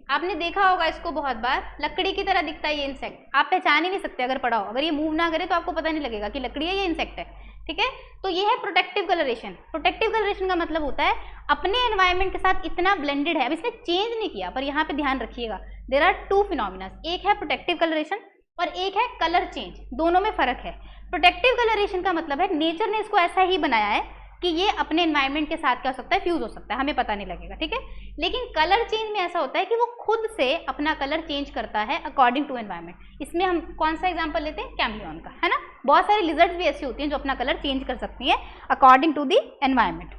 आपने देखा होगा इसको बहुत बार, लकड़ी की तरह दिखता है ये इंसेक्ट, आप पहचान ही नहीं सकते अगर पढ़ा हो। अगर ये मूव ना करे तो आपको पता नहीं लगेगा कि लकड़ी है या इंसेक्ट है, ठीक है। तो ये है प्रोटेक्टिव कलरेशन। प्रोटेक्टिव कलरेशन का मतलब होता है अपने एनवायरनमेंट के साथ इतना ब्लेंडेड है। अब इसने चेंज नहीं किया, पर यहाँ पे ध्यान रखिएगा, देयर आर टू फिनोमिना, एक है प्रोटेक्टिव कलरेशन और एक है कलर चेंज, दोनों में फर्क है। प्रोटेक्टिव कलरेशन का मतलब है नेचर ने इसको ऐसा ही बनाया है कि ये अपने एनवायरनमेंट के साथ क्या हो सकता है, फ्यूज हो सकता है, हमें पता नहीं लगेगा, ठीक है। लेकिन कलर चेंज में ऐसा होता है कि वो खुद से अपना कलर चेंज करता है अकॉर्डिंग टू एनवायरनमेंट। इसमें हम कौन सा एग्जांपल लेते हैं, कैमलियन का, है ना। बहुत सारी लिजर्ड्स भी ऐसी होती हैं जो अपना कलर चेंज कर सकती हैं अकॉर्डिंग टू दी एनवायरनमेंट,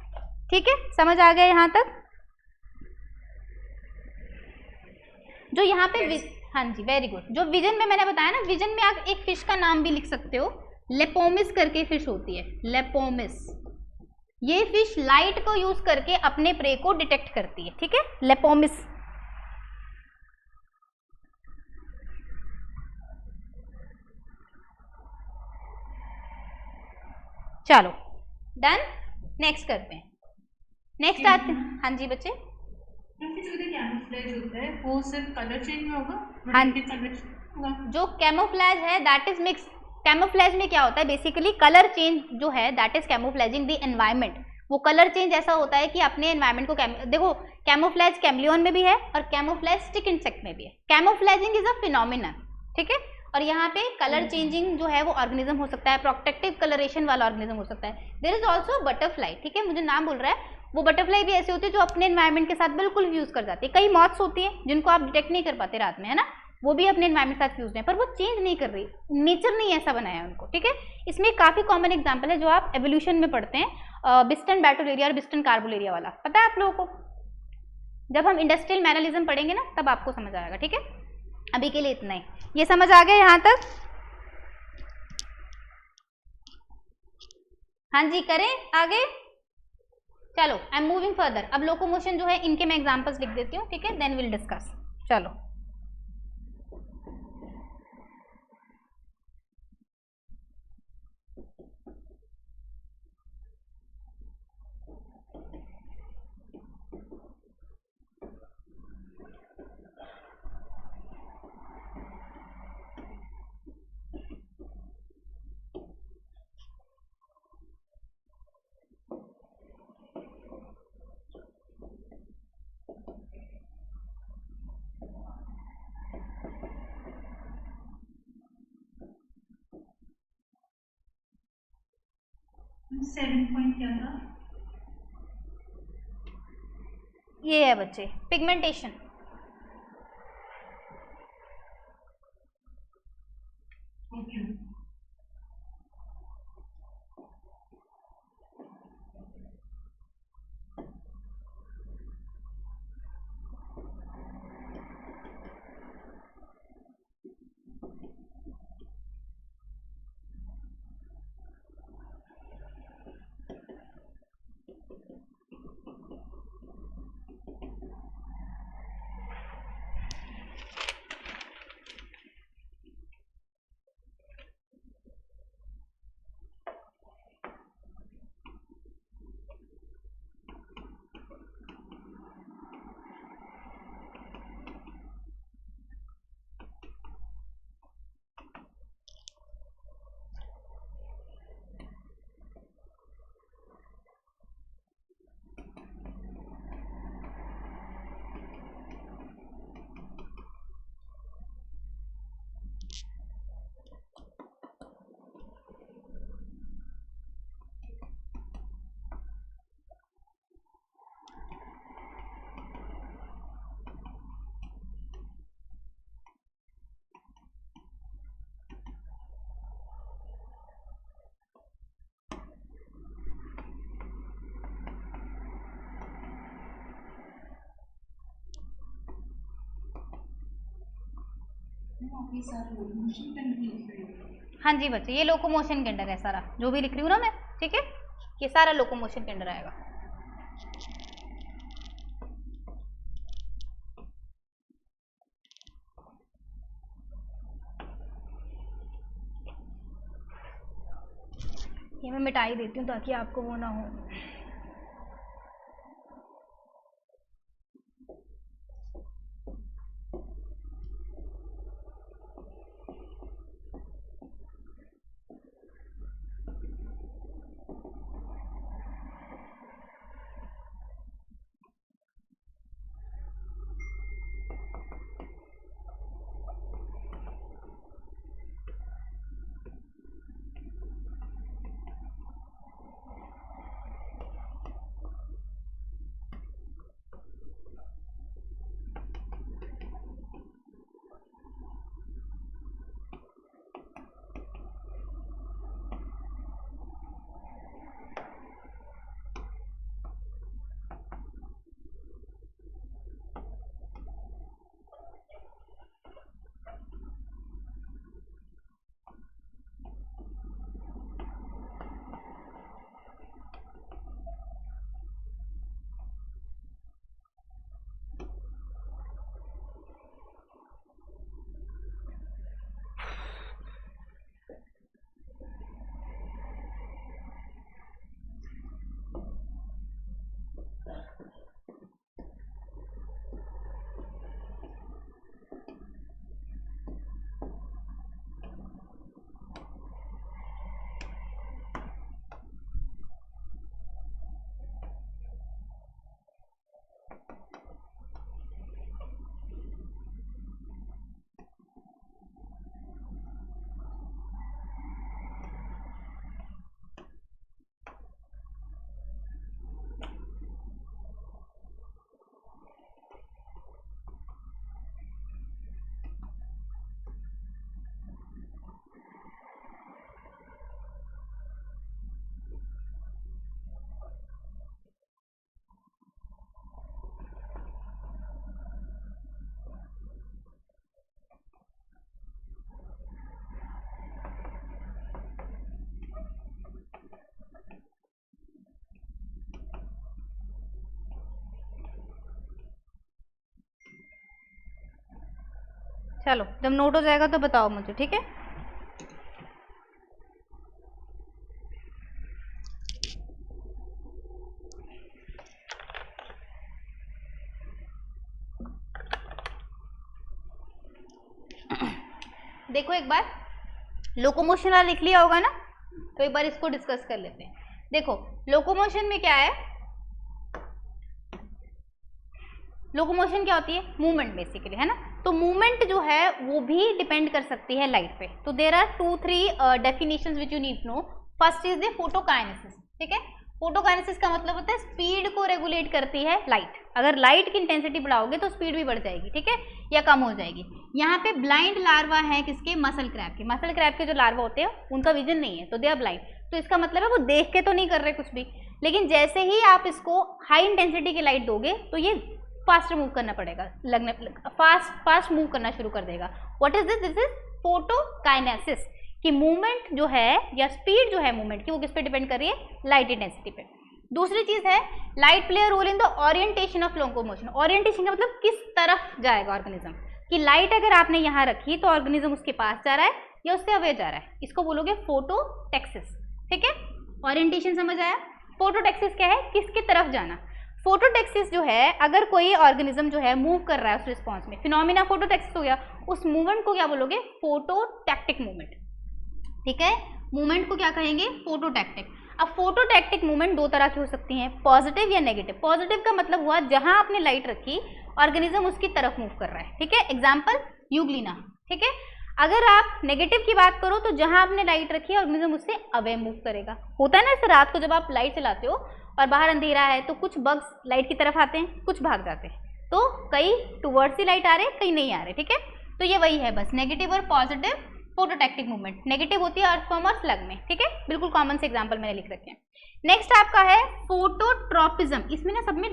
ठीक है। समझ आ गया यहाँ तक। जो यहाँ पे हाँ जी, वेरी गुड। जो विजन में मैंने बताया ना, विजन में आप एक फिश का नाम भी लिख सकते हो, लेपोमिस करके फिश होती है, लेपोमिस। ये फिश लाइट को यूज करके अपने प्रे को डिटेक्ट करती है, ठीक है, लेपोमिस। चलो डन, नेक्स्ट करते हैं। नेक्स्ट आते हैं, हाँ जी बच्चे। कैमोफ्लेज होता है वो सिर्फ कलर चेंज में होगा, हाँ, होगा। जो कैमोफ्लेज है दैट इज मिक्स। कैमोफ्लेज में क्या होता है, बेसिकली कलर चेंज जो है दैट इज कैमोफ्लेजिंग द एनवायरनमेंट। वो कलर चेंज ऐसा होता है कि अपने एनवायरनमेंट को देखो, कैमोफ्लेज कैमलियन में भी है और कैमोफ्लेज स्टिक इंसेक्ट में भी है। कैमोफ्लेजिंग इज अ फिनोमिना, ठीक है। और यहाँ पे कलर चेंजिंग जो है वो ऑर्गेनिज्म हो सकता है, प्रोटेक्टिव कलरेशन वाला ऑर्गेनिज्म हो सकता है। देयर इज ऑल्सो बटरफ्लाई, ठीक है, मुझे नाम बोल रहा है, वो बटरफ्लाई भी ऐसी होती है जो अपने एनवायरनमेंट के साथ बिल्कुल फ्यूज कर जाती है। कई मॉथ्स होती हैं जिनको आप डिटेक्ट नहीं कर पाते रात में, है ना, वो भी अपने एनवायरनमेंट के साथ फ्यूज हैं, पर वो चेंज नहीं कर रही, नेचर नहीं ऐसा बनाया उनको, ठीक है। इसमें काफी कॉमन एग्जांपल है जो आप एवोल्यूशन में पढ़ते हैं, बिस्टन बैटोलेरिया और बिस्टन कार्बोलेरिया वाला, पता है आप लोगों को। जब हम इंडस्ट्रियल मैनरिज्म पढ़ेंगे ना तब आपको समझ आएगा, ठीक है। अभी के लिए इतना ही। ये समझ आ गया यहाँ तक, हाँ जी, करें आगे। चलो आई एम मूविंग फर्दर। अब लोकोमोशन जो है इनके मैं एग्जांपल्स लिख देती हूँ, ठीक है, देन विल डिस्कस। चलो 7 पॉइंट क्या था? ये है बच्चे पिगमेंटेशन। ओके। हाँ जी बच्चे, ये लोकोमोशन के अंडर है सारा जो भी लिख रही हूँ ना मैं, ठीक है, ये सारा लोकोमोशन के अंडर आएगा। ये मैं मिटा ही देती हूँ ताकि आपको वो ना हो। चलो जब नोट हो जाएगा तो बताओ मुझे, ठीक है। देखो एक बार लोकोमोशन वाला लिख लिया होगा ना, तो एक बार इसको डिस्कस कर लेते हैं। देखो लोकोमोशन में क्या है, लोकोमोशन क्या होती है, मूवमेंट बेसिकली, है ना। तो मूवमेंट जो है वो भी डिपेंड कर सकती है लाइट पे। तो there are 2-3 definitions which you need to know. First is the photokinesis, ठीक है। फोटोकाइनेसिस का मतलब होता है स्पीड को रेगुलेट करती है लाइट। अगर लाइट की इंटेंसिटी बढ़ाओगे तो स्पीड भी बढ़ जाएगी, ठीक है, या कम हो जाएगी। यहाँ पे ब्लाइंड लार्वा है किसके, मसल क्रैब के। मसल क्रैब के जो लार्वा होते हैं उनका विजन नहीं है, तो दे आर ब्लाइंड। तो इसका मतलब है वो देख के तो नहीं कर रहे कुछ भी, लेकिन जैसे ही आप इसको हाई इंटेंसिटी की लाइट दोगे तो ये फास्ट मूव करना पड़ेगा, लगने फास्ट मूव करना शुरू कर देगा। What is this? This is photokinesis कि मूवमेंट जो है या स्पीड जो है मूवमेंट की वो किस पे डिपेंड कर रही है, लाइट इंटेंसिटी पे। दूसरी चीज है light play a role in the orientation of locomotion. Orientation का मतलब किस तरफ जाएगा ऑर्गेनिज्म, कि लाइट अगर आपने यहाँ रखी तो ऑर्गेनिज्म उसके पास जा रहा है या उससे अवे जा रहा है, इसको बोलोगे फोटोटैक्सिस, ठीक है। ओरिएंटेशन समझ आया। फोटोटैक्सिस क्या है, किसकी तरफ जाना। फोटोटैक्सिस जो है, अगर कोई ऑर्गेनिज्म जो है मूव कर रहा है उस रिस्पॉन्स में, फिनोमिना फोटोटैक्सिस हो गया, उस मूवमेंट को क्या बोलोगे, फोटोटैक्टिक मूवमेंट, ठीक है। मूवमेंट को क्या कहेंगे, फोटोटैक्टिक। अब फोटोटैक्टिक मूवमेंट दो तरह की हो सकती हैं, पॉजिटिव या नेगेटिव। पॉजिटिव का मतलब हुआ जहां आपने लाइट रखी ऑर्गेनिज्म उसकी तरफ मूव कर रहा है, ठीक है। एग्जांपल यूग्लिना, ठीक है। अगर आप नेगेटिव की बात करो तो जहां आपने लाइट रखी है ऑर्गेनिज्म उससे अवे मूव करेगा। होता है ना, ऐसे रात को जब आप लाइट चलाते हो और बाहर अंधेरा है तो कुछ बग्स लाइट की तरफ आते हैं, कुछ भाग जाते हैं, तो कई टुवर्ड्स दी लाइट आ रहे हैं, कई नहीं आ रहे, ठीक है। तो ये वही है बस, नेगेटिव और पॉजिटिव फोटोटैक्टिक मूवमेंट। नेगेटिव होती है अर्थवॉर्म और स्लग में, ठीक है, बिल्कुल कॉमन से एग्जांपल मैंने लिख रखे हैं। नेक्स्ट आपका है फोटोट्रॉपिज्म। इसमें ना सब में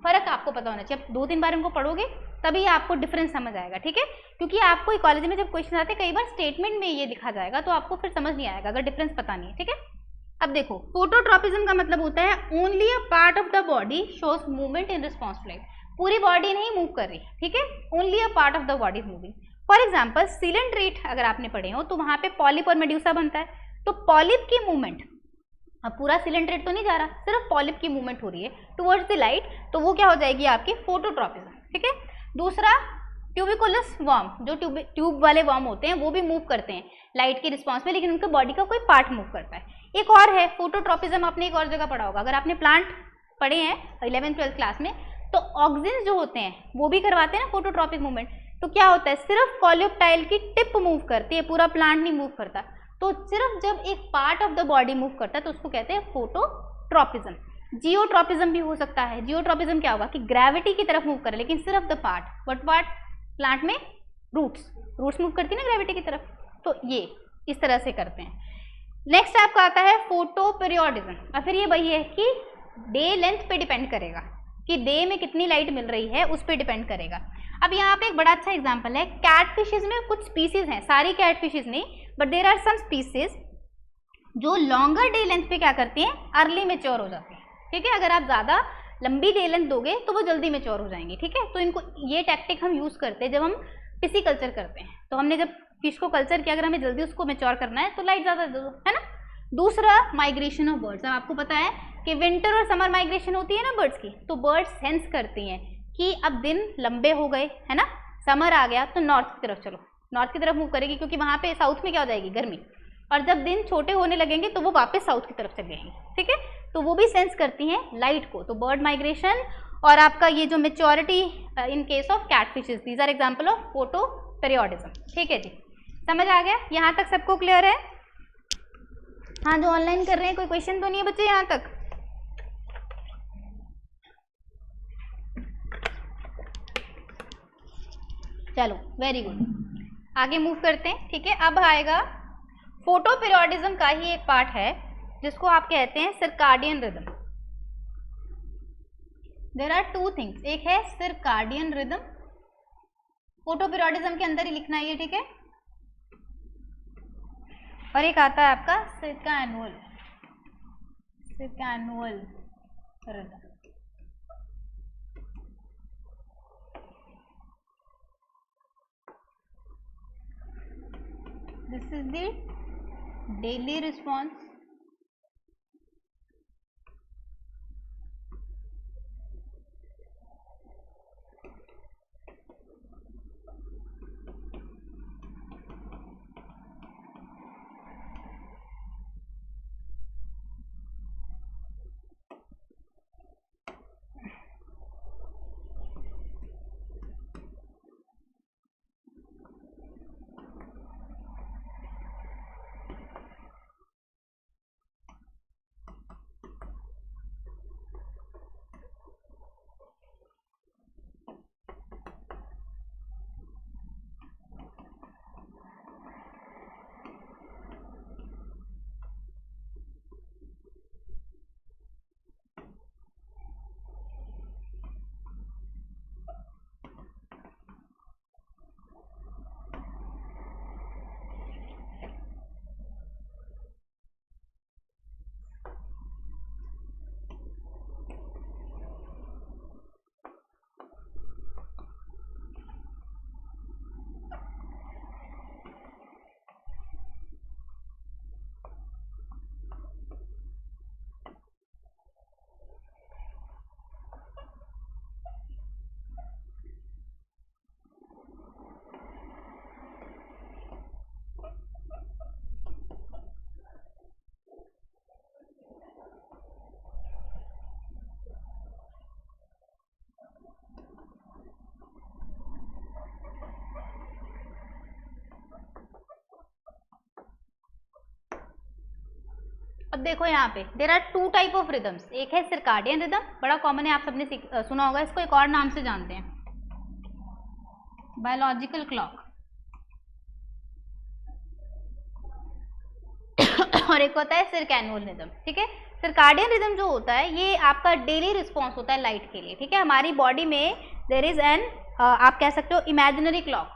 फर्क आपको पता होना चाहिए, अब 2-3 बार इनको पढ़ोगे तभी आपको डिफरेंस समझ आएगा, ठीक है। क्योंकि आपको कॉलेज में जब क्वेश्चन आते हैं कई बार स्टेटमेंट में ये लिखा जाएगा तो आपको फिर समझ नहीं आएगा अगर डिफरेंस पता नहीं है, ठीक है। अब देखो, फोटोट्रॉपिज्म का मतलब होता है only a part of the body shows movement in response to light. पूरी बॉडी नहीं मूव कर रही, ठीक है, only a part of the body is moving. For example coelenterate अगर आपने पढ़े हो तो वहां पे पॉलिप और मेड्यूसा बनता है, तो पॉलिप की मूवमेंट, अब पूरा सिलेंट्रेट तो नहीं जा रहा, सिर्फ पॉलिप की मूवमेंट हो रही है टुवर्ड्स द लाइट, तो वो क्या हो जाएगी आपकी फोटोट्रॉपिज्म, ठीक है। दूसरा ट्यूबिकुलस वर्म, जो ट्यूब वाले वर्म होते हैं वो भी मूव करते हैं लाइट के रिस्पॉन्स में, लेकिन उनके बॉडी का कोई पार्ट मूव करता है। एक और है फोटोट्रॉपिज्म, आपने एक और जगह पढ़ा होगा, अगर आपने प्लांट पढ़े हैं 11th-12th क्लास में, तो ऑक्सिन जो होते हैं वो भी करवाते हैं ना फोटोट्रॉपिक मूवमेंट। तो क्या होता है, सिर्फ कॉलियोप्टाइल की टिप मूव करती है, पूरा प्लांट नहीं मूव करता। तो सिर्फ जब एक part of the body move करता है तो उसको कहते हैं फोटोट्रॉपिज्म। जियोट्रॉपिज्म भी हो सकता है। जियोट्रॉपिज्म क्या होगा कि ग्रेविटी की तरफ मूव करे लेकिन सिर्फ the part, but part plant में रूट्स मूव करती है ना ग्रेविटी की तरफ, तो ये इस तरह से करते हैं। नेक्स्ट आपका आता है फोटो पीरियोडिज्म। और फिर ये वही है कि डे लेंथ पे डिपेंड करेगा कि डे में कितनी लाइट मिल रही है, उस पर डिपेंड करेगा। अब यहाँ पे एक बड़ा अच्छा एग्जांपल है, कैटफिशेस में कुछ स्पीसीज हैं, सारी कैटफिशेस नहीं, but there are some species जो लॉन्गर डे लेंथ पे क्या करती हैं, अर्ली मेच्योर हो जाती हैं, ठीक है। अगर आप ज़्यादा लंबी डे लेंथ दोगे तो वो जल्दी मेच्योर हो जाएंगी, ठीक है। तो इनको ये टैक्टिक हम यूज़ करते हैं जब हम पिसी कल्चर करते हैं, तो हमने जब फिश को कल्चर किया, अगर हमें जल्दी उसको मेच्योर करना है तो लाइट ज़्यादा दो, है ना। दूसरा माइग्रेशन ऑफ बर्ड्स। अब आपको पता है कि विंटर और समर माइग्रेशन होती है ना बर्ड्स की, तो बर्ड्स सेंस करती हैं कि अब दिन लंबे हो गए, है ना, समर आ गया, तो नॉर्थ की तरफ चलो, नॉर्थ की तरफ मूव करेगी, क्योंकि वहाँ पे साउथ में क्या हो जाएगी, गर्मी, और जब दिन छोटे होने लगेंगे तो वो वापस साउथ की तरफ चले जाएंगी, ठीक है। तो वो भी सेंस करती हैं लाइट को। तो बर्ड माइग्रेशन और आपका ये जो maturity in case of catfishes, these are example of photo periodism, ठीक है जी। समझ आ गया, यहाँ तक सबको क्लियर है। हाँ, जो ऑनलाइन कर रहे हैं कोई क्वेश्चन तो नहीं है बच्चे यहाँ तक? चलो वेरी गुड, आगे मूव करते हैं, ठीक है। अब आएगा फोटो पीरियोडिज्म का ही एक पार्ट है जिसको आप कहते हैं circadian rhythm. There are two things, एक है सर्काडियन रिदम, फोटो पीरियोडिज्म के अंदर ही लिखना है ये, ठीक है। और एक आता है आपका circannual rhythm. This is the daily response देखो यहाँ पे there are two type of rhythms, एक है सर्काडियन रिदम, बड़ा कॉमन है, आप सबने सुना होगा इसको, एक और नाम से जानते हैं बायोलॉजिकल क्लॉक, और एक होता है सर्कैनुअल रिदम। ठीक है, सर्काडियन रिदम जो होता है ये आपका डेली रिस्पॉन्स होता है लाइट के लिए। ठीक है, हमारी बॉडी में देर इज एन आप कह सकते हो इमेजिनरी क्लॉक,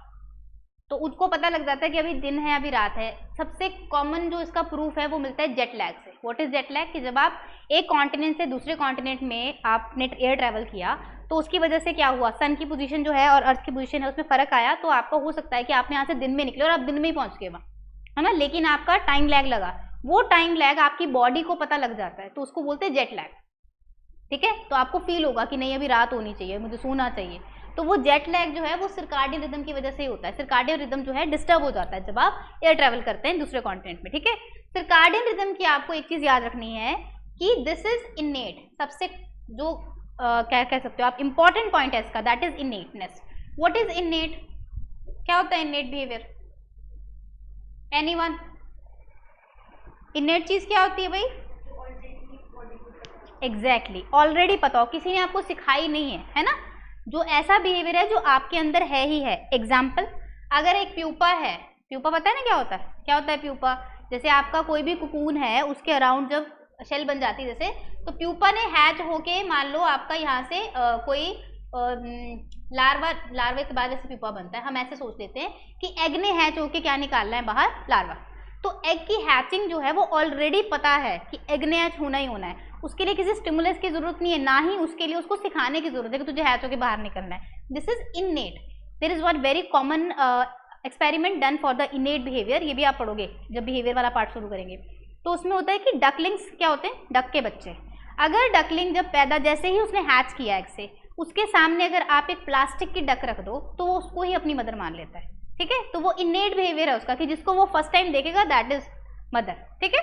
तो उसको पता लग जाता है कि अभी दिन है अभी रात है। सबसे कॉमन जो इसका प्रूफ है वो मिलता है जेट लैग से। What is jet lag? कि जब आप एक कॉन्टिनेंट से दूसरे कॉन्टिनेंट में आपने एयर ट्रैवल किया तो उसकी वजह से क्या हुआ, सन की पोजीशन जो है और अर्थ की पोजीशन है उसमें फर्क आया, तो आपका हो सकता है कि आपने यहाँ से दिन में निकले और आप दिन में ही पहुंच गए वहाँ, है ना, लेकिन आपका टाइम लैग लगा। वो टाइम लैग आपकी बॉडी को पता लग जाता है, तो उसको बोलते हैं जेट लैग। ठीक है, तो आपको फील होगा कि नहीं अभी रात होनी चाहिए, मुझे सोना चाहिए, तो वो जेट लैग जो है वो सर्काडियन रिदम की वजह से ही होता है। सर्काडियन रिदम जो है डिस्टर्ब हो जाता है जब आप एयर ट्रैवल करते हैं दूसरे कॉन्टिनेंट में। ठीक है, सर्काडियन रिदम की आपको एक चीज याद रखनी है कि दिस इज इनेट, सबसे जो क्या कह सकते हो आप इंपॉर्टेंट पॉइंट है इसका, that is innateness. What is innate? क्या होता है इनेट बिहेवियर? एनीवन? इनेट चीज क्या होती है भाई? एग्जैक्टली, ऑलरेडी पता हो, किसी ने आपको सिखाई नहीं है ना, जो ऐसा बिहेवियर है जो आपके अंदर है ही है। एग्जाम्पल, अगर एक प्यूपा है, प्यूपा पता है ना क्या होता है? क्या होता है प्यूपा? जैसे आपका कोई भी कुकून है उसके अराउंड जब शेल बन जाती है जैसे, तो प्यूपा ने हैच होके मान लो आपका यहाँ से कोई लार्वे के बाद जैसे प्यूपा बनता है, हम ऐसे सोच लेते हैं कि एग ने हैच होके क्या निकालना है बाहर, लार्वा। तो एग की हैचिंग जो है वो ऑलरेडी पता है कि एग ने हैच होना ही होना है, उसके लिए किसी स्टिमुलस की जरूरत नहीं है, ना ही उसके लिए उसको सिखाने की जरूरत है कि तुझे हैच होके बाहर निकलना है। This is innate. There is one very common experiment done for the innate behaviour, ये भी आप पढ़ोगे जब बिहेवियर वाला पार्ट शुरू करेंगे। तो उसमें होता है कि डकलिंग्स क्या होते हैं, डक के बच्चे, अगर डकलिंग जब पैदा, जैसे ही उसने हैच किया एग से, उसके सामने अगर आप एक प्लास्टिक की डक रख दो तो वो उसको ही अपनी मदर मान लेता है। ठीक है, तो वो इननेट बिहेवियर है उसका कि जिसको वो फर्स्ट टाइम देखेगा दैट इज मदर। ठीक है,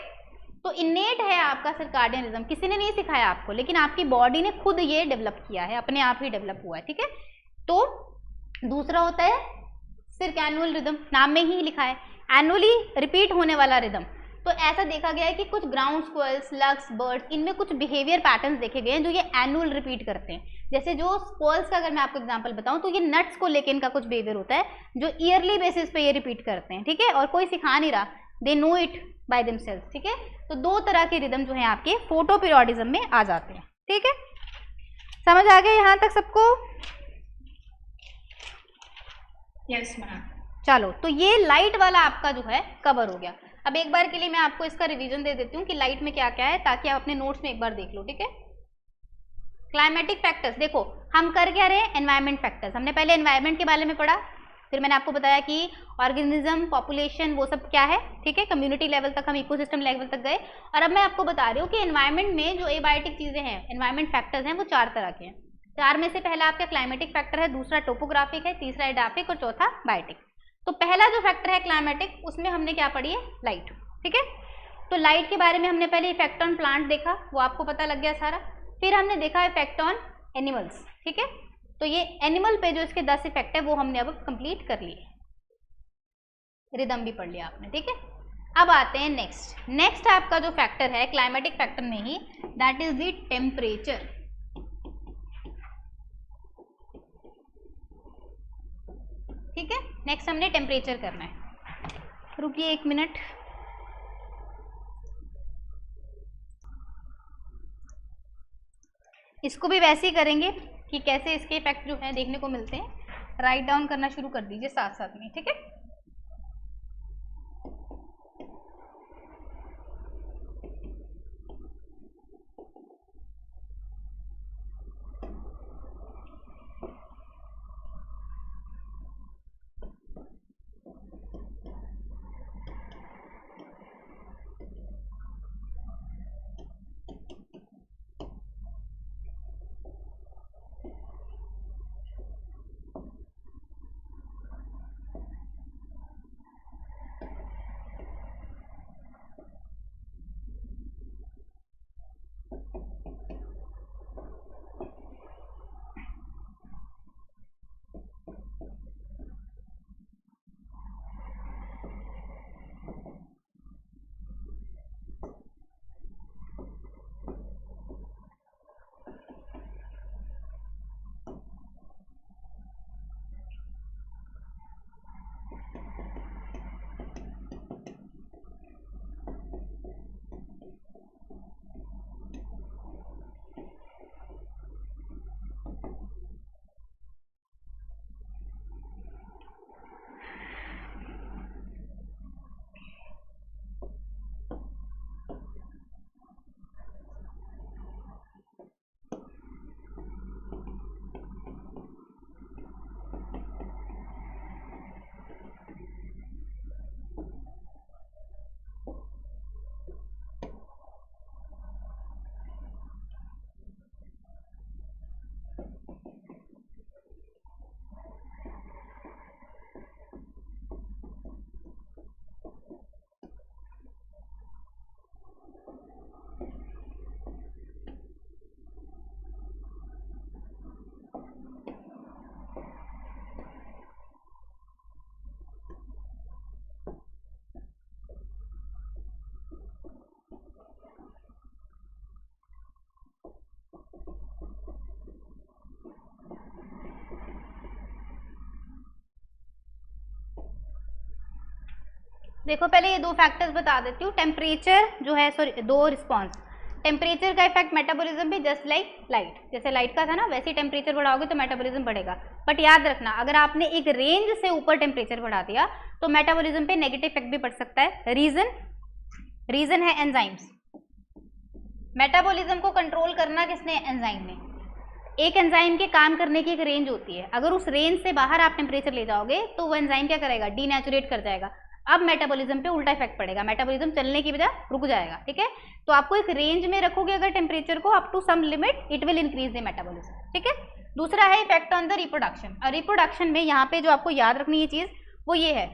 तो इननेट है आपका सर्काडियन रिदम, किसी ने नहीं सिखाया आपको, लेकिन आपकी बॉडी ने खुद ये डेवलप किया है, अपने आप ही डेवलप हुआ है। ठीक है, तो दूसरा होता है सर्कैनुअल रिदम, नाम में ही लिखा है, एनुअली रिपीट होने वाला रिदम। तो ऐसा देखा गया है कि कुछ ग्राउंड स्क्वैल्स, लक्स, बर्ड्स, इनमें कुछ बिहेवियर पैटर्न्स देखे गए हैं जो ये एनुअल रिपीट करते हैं। जैसे जो स्क्वैल्स का अगर मैं आपको एग्जांपल बताऊं तो ये नट्स को लेकर इनका कुछ बिहेवियर होता है जो ईयरली बेसिस पे ये रिपीट करते हैं। ठीक है, और कोई सिखा नहीं रहा, they know it by themself. ठीक है, तो दो तरह के रिदम जो है आपके फोटो पीरियोडिज्म में आ जाते हैं। ठीक है, समझ आ गया यहाँ तक सबको? Yes ma'am. चलो, तो ये लाइट वाला आपका जो है कवर हो गया। अब एक बार के लिए मैं आपको इसका रिवीजन दे देती हूँ कि लाइट में क्या क्या है, ताकि आप अपने नोट्स में एक बार देख लो। ठीक है, क्लाइमेटिक फैक्टर्स, देखो हम कर क्या रहे हैं, एनवायरमेंट फैक्टर्स। हमने पहले एनवायरमेंट के बारे में पढ़ा, फिर मैंने आपको बताया कि ऑर्गेनिज्म, पॉपुलेशन, वो सब क्या है। ठीक है, कम्युनिटी लेवल तक हम इकोसिस्टम लेवल तक गए, और अब मैं आपको बता रही हूँ कि एनवायरमेंट में जो एबायोटिक चीजें हैं, एनवायरमेंट फैक्टर्स हैं, वो 4 तरह के हैं। 4 में से पहला आपका क्लाइमेटिक फैक्टर है, दूसरा टोपोग्राफिक है, तीसरा एडाफिक और चौथा बायोटिक। तो पहला जो फैक्टर है क्लाइमेटिक, उसमें हमने क्या पढ़ी है, लाइट। ठीक है, तो लाइट के बारे में हमने पहले इफेक्ट ऑन प्लांट देखा, वो आपको पता लग गया सारा। फिर हमने देखा इफेक्ट ऑन एनिमल्स। ठीक है, तो ये एनिमल पे जो इसके 10 इफेक्ट है वो हमने अब कंप्लीट कर लिए, रिदम भी पढ़ लिया आपने। ठीक है, अब आते हैं नेक्स्ट आपका जो फैक्टर है क्लाइमेटिक फैक्टर में ही, दैट इज द टेम्परेचर। ठीक है, नेक्स्ट हमने टेम्परेचर करना है। रुकिए 1 मिनट, इसको भी वैसे ही करेंगे कि कैसे इसके इफेक्ट जो है देखने को मिलते हैं। राइट डाउन करना शुरू कर दीजिए साथ साथ में। ठीक है, देखो पहले ये दो फैक्टर्स बता देती हूँ। टेम्परेचर जो है, सॉरी दो रिस्पॉन्स, टेम्परेचर का इफेक्ट मेटाबॉलिज्म पे जस्ट लाइक लाइट, जैसे लाइट का था ना वैसे ही टेम्परेचर बढ़ाओगे तो मेटाबॉलिज्म बढ़ेगा। बट याद रखना अगर आपने एक रेंज से ऊपर टेम्परेचर बढ़ा दिया तो मेटाबॉलिज्म पे नेगेटिव इफेक्ट भी पड़ सकता है। रीजन है एंजाइम्स। मेटाबॉलिज्म को कंट्रोल करना किसने? एंजाइम ने। एक एंजाइम के काम करने की एक रेंज होती है, अगर उस रेंज से बाहर आप टेम्परेचर ले जाओगे तो वो एंजाइम क्या करेगा? डीनेचुरेट कर जाएगा। अब मेटाबॉलिज्म पे उल्टा इफेक्ट पड़ेगा, मेटाबॉलिज्म चलने की बजाय रुक जाएगा। ठीक है, तो आपको एक रेंज में रखोगे अगर टेम्परेचर को, up to some limit it will increase the metabolism. ठीक है, दूसरा है इफेक्ट ऑन द रिप्रोडक्शन। और रिप्रोडक्शन में यहाँ पे जो आपको याद रखनी है चीज वो ये है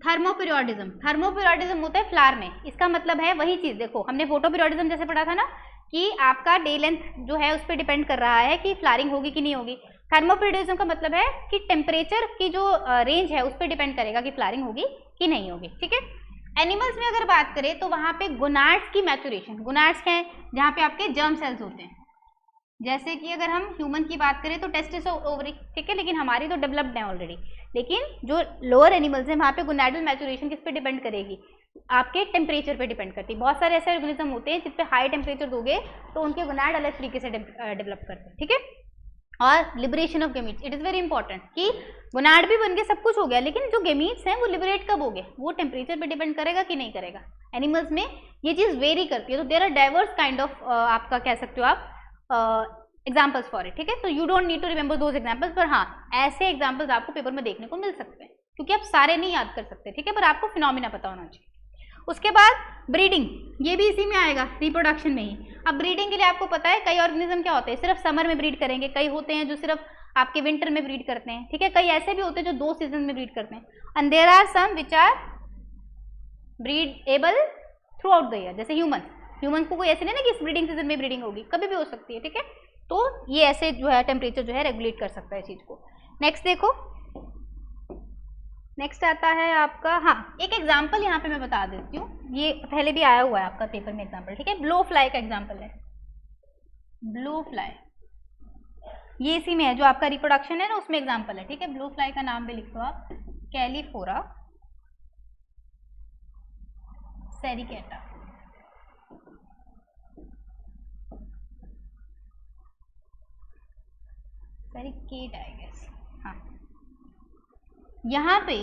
थर्मोपीरियोडिज्म। थर्मोपीरियोडिज्म होता है फ्लावर में, इसका मतलब है वही चीज। देखो हमने फोटोपीरियोडिज्म जैसे पढ़ा था ना कि आपका डे लेंथ जो है उस पर डिपेंड कर रहा है कि फ्लावरिंग होगी कि नहीं होगी। थर्मोपीरियोडिज्म का मतलब है कि टेम्परेचर की जो रेंज है उस पर डिपेंड करेगा कि फ्लावरिंग होगी कि नहीं होगी। ठीक है, एनिमल्स में अगर बात करें तो वहां पे गोनाड्स की मैच्योरेशन, गोनाड्स क्या है? जहाँ पे आपके जर्म सेल्स होते हैं। जैसे कि अगर हम ह्यूमन की बात करें तो टेस्टिस ओवरी, ठीक है, लेकिन हमारी तो डेवलप्ड है ऑलरेडी। लेकिन जो लोअर एनिमल्स हैं वहाँ पे गोनाडल मैच्योरेशन किस पे डिपेंड करेगी? आपके टेम्परेचर पे डिपेंड करती है। बहुत सारे ऐसे ऑर्गेनिज्म होते हैं जिस पे हाई टेम्परेचर दोगे तो उनके गोनाड अलग तरीके से डेवलप करते हैं। ठीक है, और liberation of gametes, it is very important कि गोनाड भी बन गए, सब कुछ हो गया, लेकिन जो गेमीट्स हैं वो लिबरेट कब हो गए? वो टेम्परेचर पे डिपेंड करेगा कि नहीं करेगा। एनिमल्स में ये चीज़ वेरी करती है। तो there are diverse kind of आपका कह सकते हो आप एग्जाम्पल्स फॉर इट। ठीक है, तो you don't need to remember those examples, पर हाँ ऐसे एग्जाम्पल्स आपको पेपर में देखने को मिल सकते हैं क्योंकि आप सारे नहीं याद कर सकते। ठीक है, पर आपको फिनोमिना पता होना चाहिए। उसके बाद ब्रीडिंग, ये भी इसी में आएगा, रिप्रोडक्शन में ही। अब ब्रीडिंग के लिए आपको पता है कई ऑर्गेनिज्म क्या होते हैं सिर्फ समर में ब्रीड करेंगे, कई होते हैं जो सिर्फ आपके विंटर में ब्रीड करते हैं। ठीक है, कई ऐसे भी होते हैं जो 2 सीजन में ब्रीड करते हैं। And there are some which are breedable throughout the year, जैसे ह्यूमन को कोई ऐसे नहीं ना कि इस ब्रीडिंग सीजन में ब्रीडिंग होगी, कभी भी हो सकती है। ठीक है, तो ये ऐसे जो है टेम्परेचर जो है रेगुलेट कर सकता है चीज को। नेक्स्ट देखो, नेक्स्ट आता है आपका, हाँ एक एग्जाम्पल यहाँ पे मैं बता देती हूँ, ये पहले भी आया हुआ है आपका पेपर में एग्जाम्पल। ठीक है, ब्लो फ्लाई का एग्जाम्पल है। ब्लो फ्लाई ये इसी में है, जो आपका रिप्रोडक्शन है ना उसमें एग्जाम्पल है। ठीक है, ब्लो फ्लाई का नाम भी लिख दो आप, कैलिफोरा सेरिकेटा। सेरिकेट आई गेस, हाँ। यहाँ पे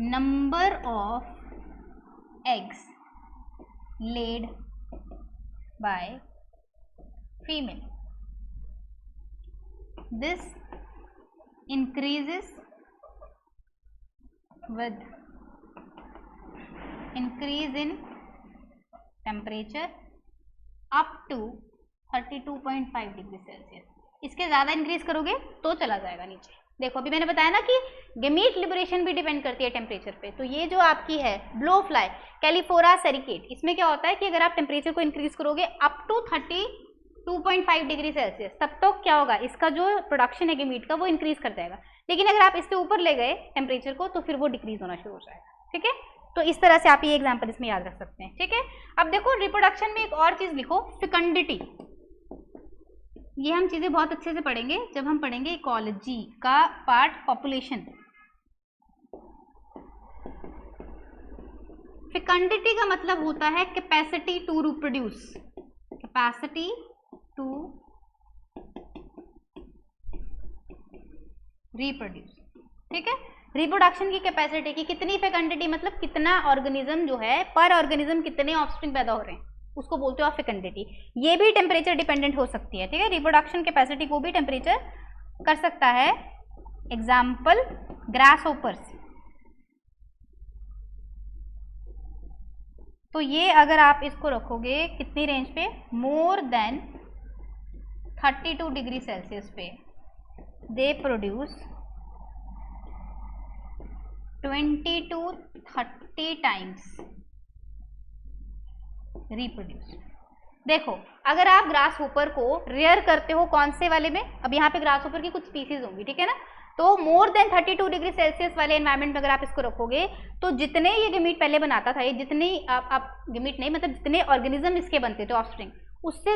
number of eggs led by female, this increases with increase in temperature up to 32.5 degree Celsius. इसके ज़्यादा इंक्रीज करोगे तो चला जाएगा नीचे। देखो अभी मैंने बताया ना कि गेमीट लिबरेशन भी डिपेंड करती है टेम्परेचर पे। तो ये जो आपकी है ब्लो फ्लाई कैलिफोरा सेरिकेट, इसमें क्या होता है कि अगर आप टेम्परेचर को इंक्रीज करोगे अप टू 32.5 डिग्री सेल्सियस, तब तो क्या होगा, इसका जो प्रोडक्शन है गेमीट का वो इंक्रीज कर जाएगा। लेकिन अगर आप इससे ऊपर ले गए टेम्परेचर को तो फिर वो डिक्रीज होना शुरू हो जाएगा। ठीक है, तो इस तरह से आप ये एग्जाम्पल इसमें याद रख सकते हैं। ठीक है, अब देखो रिप्रोडक्शन में एक और चीज लिखो, फेकंडिटी। ये हम चीजें बहुत अच्छे से पढ़ेंगे जब हम पढ़ेंगे इकोलॉजी का पार्ट पॉपुलेशन। फेकंडिटी का मतलब होता है capacity to reproduce, capacity to reproduce. ठीक है, रिप्रोडक्शन की कैपेसिटी की कितनी फेकंडिटी, मतलब कितना ऑर्गेनिज्म जो है पर ऑर्गेनिज्म कितने ऑफस्प्रिंग पैदा हो रहे हैं उसको बोलते हो आप फेकंडिटी। ये भी टेम्परेचर डिपेंडेंट हो सकती है। ठीक है, रिप्रोडक्शन कैपेसिटी को भी टेम्परेचर कर सकता है। Example grass hoppers. तो ये अगर आप इसको रखोगे कितनी रेंज पे, मोर देन 32 डिग्री सेल्सियस पे, they produce 20 to 30 times reproduce. देखो अगर आप ग्रास होपर को रेयर करते हो कौन से वाले में, अब यहाँ पे ग्रास होपर की कुछ स्पीसीज होंगी, ठीक है ना, तो मोर देन 32 डिग्री सेल्सियस वाले एनवायरमेंट में अगर आप इसको रखोगे तो जितने ये गेमीट पहले बनाता था, ये जितनी आप गेमीट नहीं मतलब जितने ऑर्गेनिज्म इसके बनते थे ऑफस्प्रिंग, उससे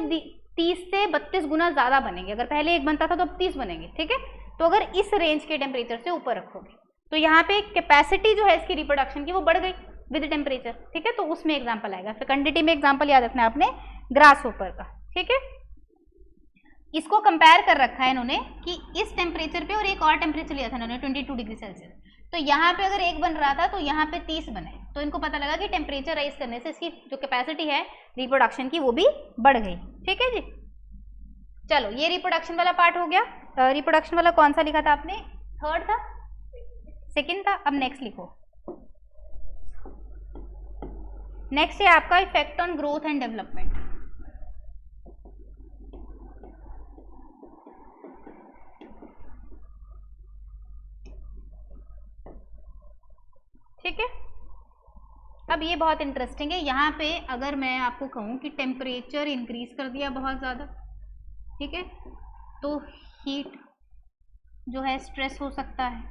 30 से 32 गुना ज़्यादा बनेंगे। अगर पहले एक बनता था तो अब 30 बनेंगे। ठीक है, तो अगर इस रेंज के टेम्परेचर से ऊपर रखोगे तो यहाँ पे कैपेसिटी जो है इसकी रिप्रोडक्शन की वो बढ़ गई। विद टेम्परेचर, ठीक है, तो उसमें एग्जाम्पल आएगा। फेकंडिटी में एग्जाम्पल याद रखना है आपने ग्रास होपर का, ठीक है। इसको कंपेयर कर रखा है इन्होंने कि इस टेम्परेचर पे और एक और टेम्परेचर लिया था इन्होंने 22 डिग्री सेल्सियस, तो यहाँ पे अगर एक बन रहा था तो यहाँ पे 30 बने, तो इनको पता लगा कि टेम्परेचर राइज करने से इसकी जो कैपेसिटी है रिप्रोडक्शन की वो भी बढ़ गई, ठीक है जी। चलो ये रिप्रोडक्शन वाला पार्ट हो गया। रिप्रोडक्शन वाला कौन सा लिखा था आपने, थर्ड था, सेकंड था, अब नेक्स्ट लिखो। नेक्स्ट है आपका effect on growth and development. ठीक है, अब ये बहुत इंटरेस्टिंग है। यहाँ पे अगर मैं आपको कहूँ कि टेम्परेचर इंक्रीज कर दिया बहुत ज़्यादा, ठीक है, तो हीट जो है स्ट्रेस हो सकता है।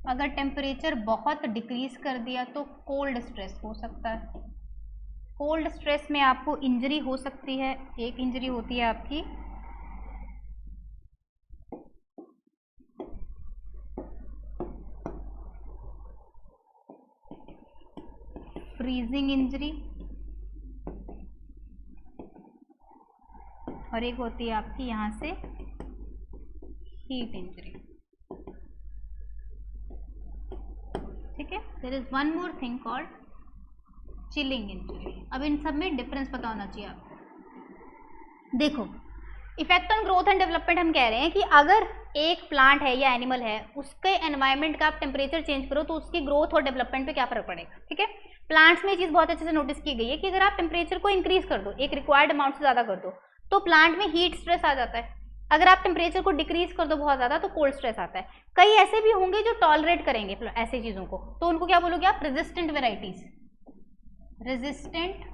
अगर टेम्परेचर बहुत डिक्रीज कर दिया तो कोल्ड स्ट्रेस हो सकता है। कोल्ड स्ट्रेस में आपको इंजरी हो सकती है। एक इंजरी होती है आपकी फ्रीजिंग इंजरी और एक होती है आपकी यहाँ से हीट इंजरी, ठीक है। There is one more thing called chilling injury. अब इन सब में डिफरेंस पता होना चाहिए आपको। देखो, effect on growth and development हम कह रहे हैं कि अगर एक प्लांट है या एनिमल है, उसके एनवायरनमेंट का आप टेम्परेचर चेंज करो तो उसकी ग्रोथ और डेवलपमेंट पे क्या फर्क पड़ेगा, ठीक है। प्लांट्स में ये चीज़ बहुत अच्छे से नोटिस की गई है कि अगर आप टेम्परेचर को इंक्रीज कर दो, एक रिक्वायर्ड अमाउंट से ज़्यादा कर दो, तो प्लांट में हीट स्ट्रेस आ जाता है। अगर आप टेम्परेचर को डिक्रीज कर दो बहुत ज़्यादा तो कोल्ड स्ट्रेस आता है। कई ऐसे भी होंगे जो टॉलरेट करेंगे ऐसी चीज़ों को, तो उनको क्या बोलोगे आप, रेजिस्टेंट वेराइटीज। रेजिस्टेंट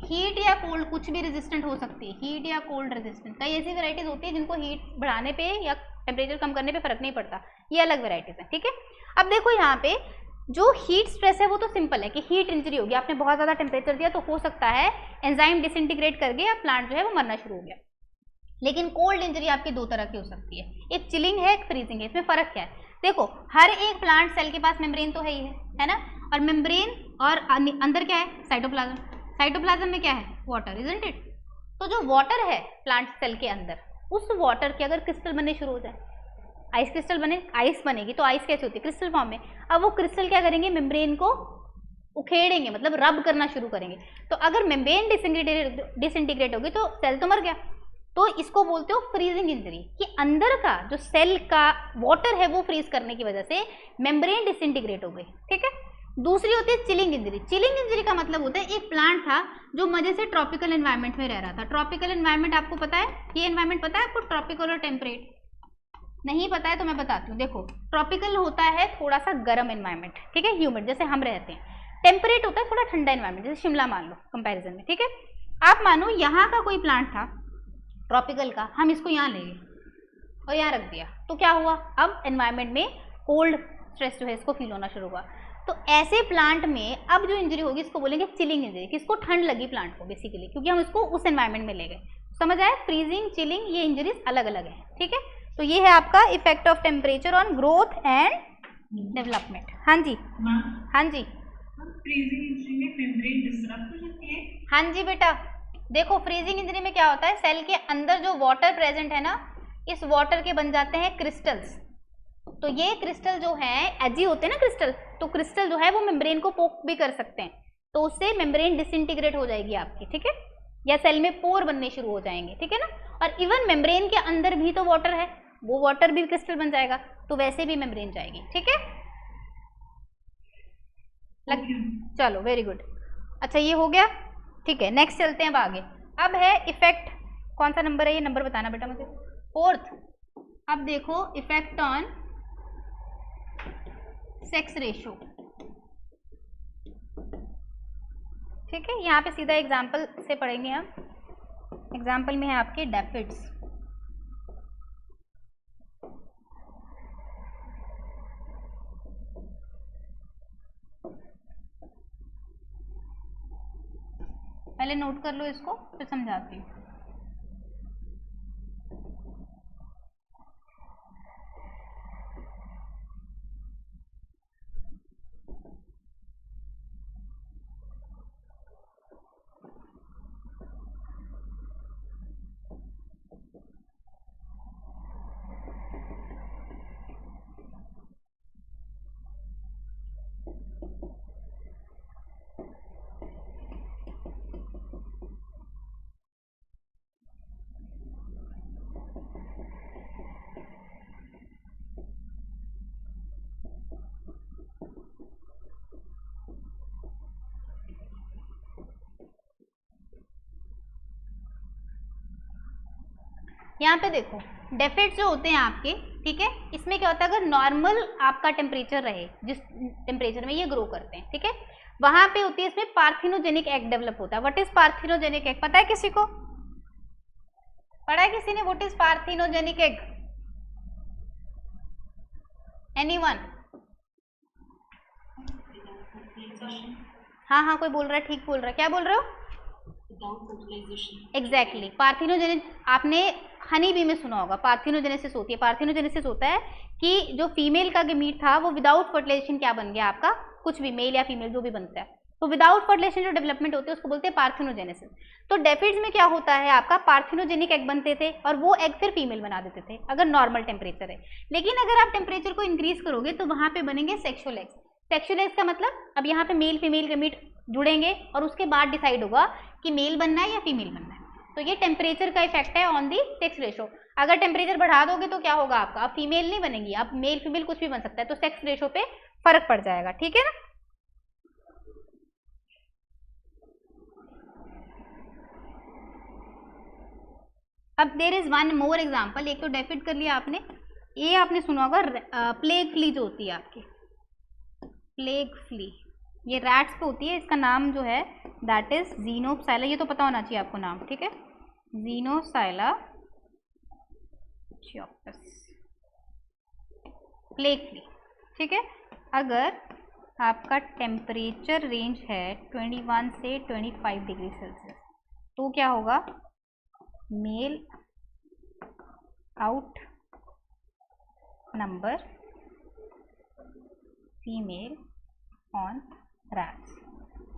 हीट या कोल्ड, कुछ भी रेजिस्टेंट हो सकती है, हीट या कोल्ड रेजिस्टेंट। कई ऐसी वेराइटीज होती है जिनको हीट बढ़ाने पे या टेम्परेचर कम करने पे फर्क नहीं पड़ता, ये अलग वेराइटीज है, ठीक है। अब देखो यहाँ पे जो हीट स्ट्रेस है वो तो सिंपल है कि हीट इंजरी होगी, आपने बहुत ज़्यादा टेम्परेचर दिया तो हो सकता है एंजाइम डिसइंटीग्रेट कर गया, प्लांट जो है वो मरना शुरू हो गया। लेकिन कोल्ड इंजरी आपकी दो तरह की हो सकती है, एक चिलिंग है, एक फ्रीजिंग है। इसमें फर्क क्या है, देखो हर एक प्लांट सेल के पास मेम्ब्रेन तो है ही है ना, और मेम्ब्रेन और अंदर क्या है, साइटोप्लाज्म। साइटोप्लाज्म में क्या है, वाटर, इजंट इट। तो जो वाटर है प्लांट सेल के अंदर, उस वाटर के अगर क्रिस्टल बनने शुरू हो जाए, आइस क्रिस्टल बने, आइस बनेगी तो आइस कैसे होती है, क्रिस्टल फॉर्म में। अब वो क्रिस्टल क्या करेंगे, मेम्ब्रेन को उखेड़ेंगे, मतलब रब करना शुरू करेंगे। तो अगर मेम्ब्रेन डिसइंटीग्रेट होगी तो सेल तो मर गया। तो इसको बोलते हो फ्रीजिंग इंजरी, कि अंदर का जो सेल का वाटर है वो फ्रीज करने की वजह से मेम्ब्रेन डिसइंटीग्रेट हो गई, ठीक है। दूसरी होती है चिलिंग इंजरी। चिलिंग इंजरी का मतलब होता है एक प्लांट था जो मजे से ट्रॉपिकल एनवायरनमेंट में रह रहा था। ट्रॉपिकल एनवायरनमेंट आपको पता है, ये एनवायरनमेंट पता है आपको, ट्रॉपिकल और टेम्परेट? नहीं पता है तो मैं बताती हूँ। देखो, ट्रॉपिकल होता है थोड़ा सा गर्म एनवायरनमेंट, ठीक है, ह्यूमिड, जैसे हम रहते हैं। टेम्परेट होता है थोड़ा ठंडा एनवायरनमेंट, जैसे शिमला मान लो कंपैरिजन में, ठीक है। आप मानो यहाँ का कोई प्लांट था ट्रॉपिकल का, हम इसको यहाँ ले गए और यहाँ रख दिया, तो क्या हुआ, अब एनवायरनमेंट में कोल्ड स्ट्रेस जो है इसको फील होना शुरू हुआ। तो ऐसे प्लांट में अब जो इंजरी होगी इसको बोलेंगे चिलिंग इंजरी, किसको, ठंड लगी प्लांट को बेसिकली, क्योंकि हम इसको उस एनवायरनमेंट में ले गए। समझ आए, फ्रीजिंग, चिलिंग, ये इंजरीज अलग अलग है, ठीक है। तो ये है आपका effect of temperature on growth and development. हाँ जी, हाँ जी, फ्रीजिंग इंजरी में मेम्ब्रेन डिसरप्ट हो जाती है। हाँ जी बेटा। देखो फ्रीजिंग इंजरी में क्या होता है, सेल के अंदर जो वाटर प्रेजेंट है ना, इस वाटर के बन जाते हैं क्रिस्टल्स। तो ये क्रिस्टल जो है एजी होते हैं ना क्रिस्टल, तो क्रिस्टल जो है वो मेम्ब्रेन को पोक भी कर सकते हैं, तो उससे मेम्ब्रेन डिसइंटीग्रेट हो जाएगी आपकी, ठीक है, या सेल में पोर बनने शुरू हो जाएंगे, ठीक है ना। और इवन मेम्ब्रेन के अंदर भी तो वाटर है, वो वाटर भी क्रिस्टल बन जाएगा, तो वैसे भी मेम्ब्रेन जाएगी, ठीक है। चलो वेरी गुड, अच्छा ये हो गया, ठीक है। नेक्स्ट चलते हैं अब आगे। अब है इफेक्ट, कौन सा नंबर है ये, नंबर बताना बेटा मुझे, फोर्थ। अब देखो इफेक्ट ऑन सेक्स रेशो, ठीक है। यहाँ पे सीधा एग्जाम्पल से पढ़ेंगे हम। एग्जाम्पल में है आपके डैफिड्स। पहले नोट कर लो इसको, फिर समझाती हूँ। यहाँ पे देखो डेफिड्स जो होते हैं आपके, ठीक है, इसमें क्या होता है, अगर नॉर्मल आपका टेम्परेचर रहे, जिस टेम्परेचर में ये ग्रो करते हैं, ठीक है, वहां पे होती है, इसमें पार्थिनोजेनिक एग डेवलप होता है। व्हाट इज पार्थिनोजेनिक एग, पता है किसी को, पढ़ा है किसी ने, व्हाट इज पार्थिनोजेनिक एग, एनीवन? हाँ हाँ कोई बोल रहा है, ठीक बोल रहा है, क्या बोल रहे हो? एग्जैक्टली, पार्थिनोजेनिस आपने हनी बी में सुना होगा, पार्थिनोजेनेसिस होती है। पार्थिनोजेनेसिस होता है कि जो फीमेल का गेमीट था वो विदाउट फर्टिलाइजेशन क्या बन गया आपका, कुछ भी, मेल या फीमेल जो भी बनता है, तो विदाउट फर्टिलाइजेशन जो डेवलपमेंट होती है उसको बोलते हैं पार्थिनोजेनेसिस। तो डेफिड्स में क्या होता है आपका, पार्थिनोजेनिक एग बनते थे और वो एग फिर फीमेल बना देते थे अगर नॉर्मल टेम्परेचर है। लेकिन अगर आप टेम्परेचर को इंक्रीज करोगे तो वहां पे बनेंगे सेक्सुअल एग्स। सेक्सुअल एग्स का मतलब अब यहाँ पे मेल फीमेल गेमीट जुड़ेंगे और उसके बाद डिसाइड होगा कि मेल बनना है या फीमेल बनना है। तो ये टेम्परेचर का इफेक्ट है ऑन दी सेक्स रेशो। अगर टेम्परेचर बढ़ा दोगे तो क्या होगा आपका, अब फीमेल नहीं बनेगी, अब मेल फीमेल कुछ भी बन सकता है, तो सेक्स रेशो पे फर्क पड़ जाएगा, ठीक है ना। अब there is one more example, एक तो डेफिड कर लिया आपने, ये आपने सुना होगा प्लेग फ्ली जो होती है आपकी, प्लेग फ्ली, ये रैट्स पे होती है, इसका नाम जो है दैट इज ज़ीनोसाइला, ये तो पता होना चाहिए आपको नाम, ठीक है, ज़ीनोसाइला चियोप्स, प्लेग फ्ली, ठीक है। अगर आपका टेम्परेचर रेंज है 21 से 25 डिग्री सेल्सियस तो क्या होगा, male outnumber female on rats.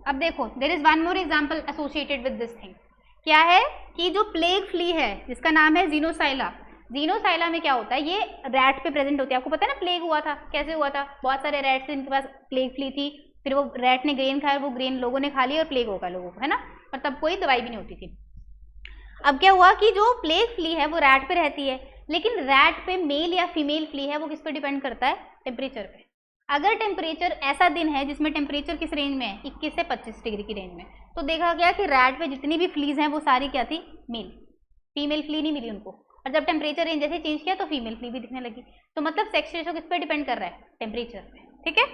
अब देखो there is one more example associated with this thing, क्या है कि जो प्लेग फ्ली है जिसका नाम है ज़ीनोसाइला, ज़ीनोसाइला में क्या होता है, ये रैट पे प्रेजेंट होती है। आपको पता है ना प्लेग हुआ था, कैसे हुआ था, बहुत सारे रैट्स इनके पास प्लेग फ्ली थी, फिर वो रैट ने ग्रेन खाया, वो ग्रेन लोगों ने खा लिया और प्लेग होगा लोगों को, है ना, और तब कोई दवाई भी नहीं होती थी। अब क्या हुआ कि जो प्लेग फ्ली है वो रैट पे रहती है, लेकिन रैट पे मेल या फीमेल फ्ली है वो किस पे डिपेंड करता है, टेम्परेचर पे। अगर टेम्परेचर ऐसा दिन है जिसमें टेम्परेचर किस रेंज में है, 21 से 25 डिग्री की रेंज में, तो देखा गया कि रैट पे जितनी भी फ्लीज हैं वो सारी क्या थी, मेल, फीमेल फ्ली नहीं मिली उनको। और जब टेम्परेचर रेंज जैसे चेंज किया तो फीमेल फ्ली भी दिखने लगी। तो मतलब सेक्स रेशो किस पे डिपेंड कर रहा है, टेम्परेचर पे, ठीक है।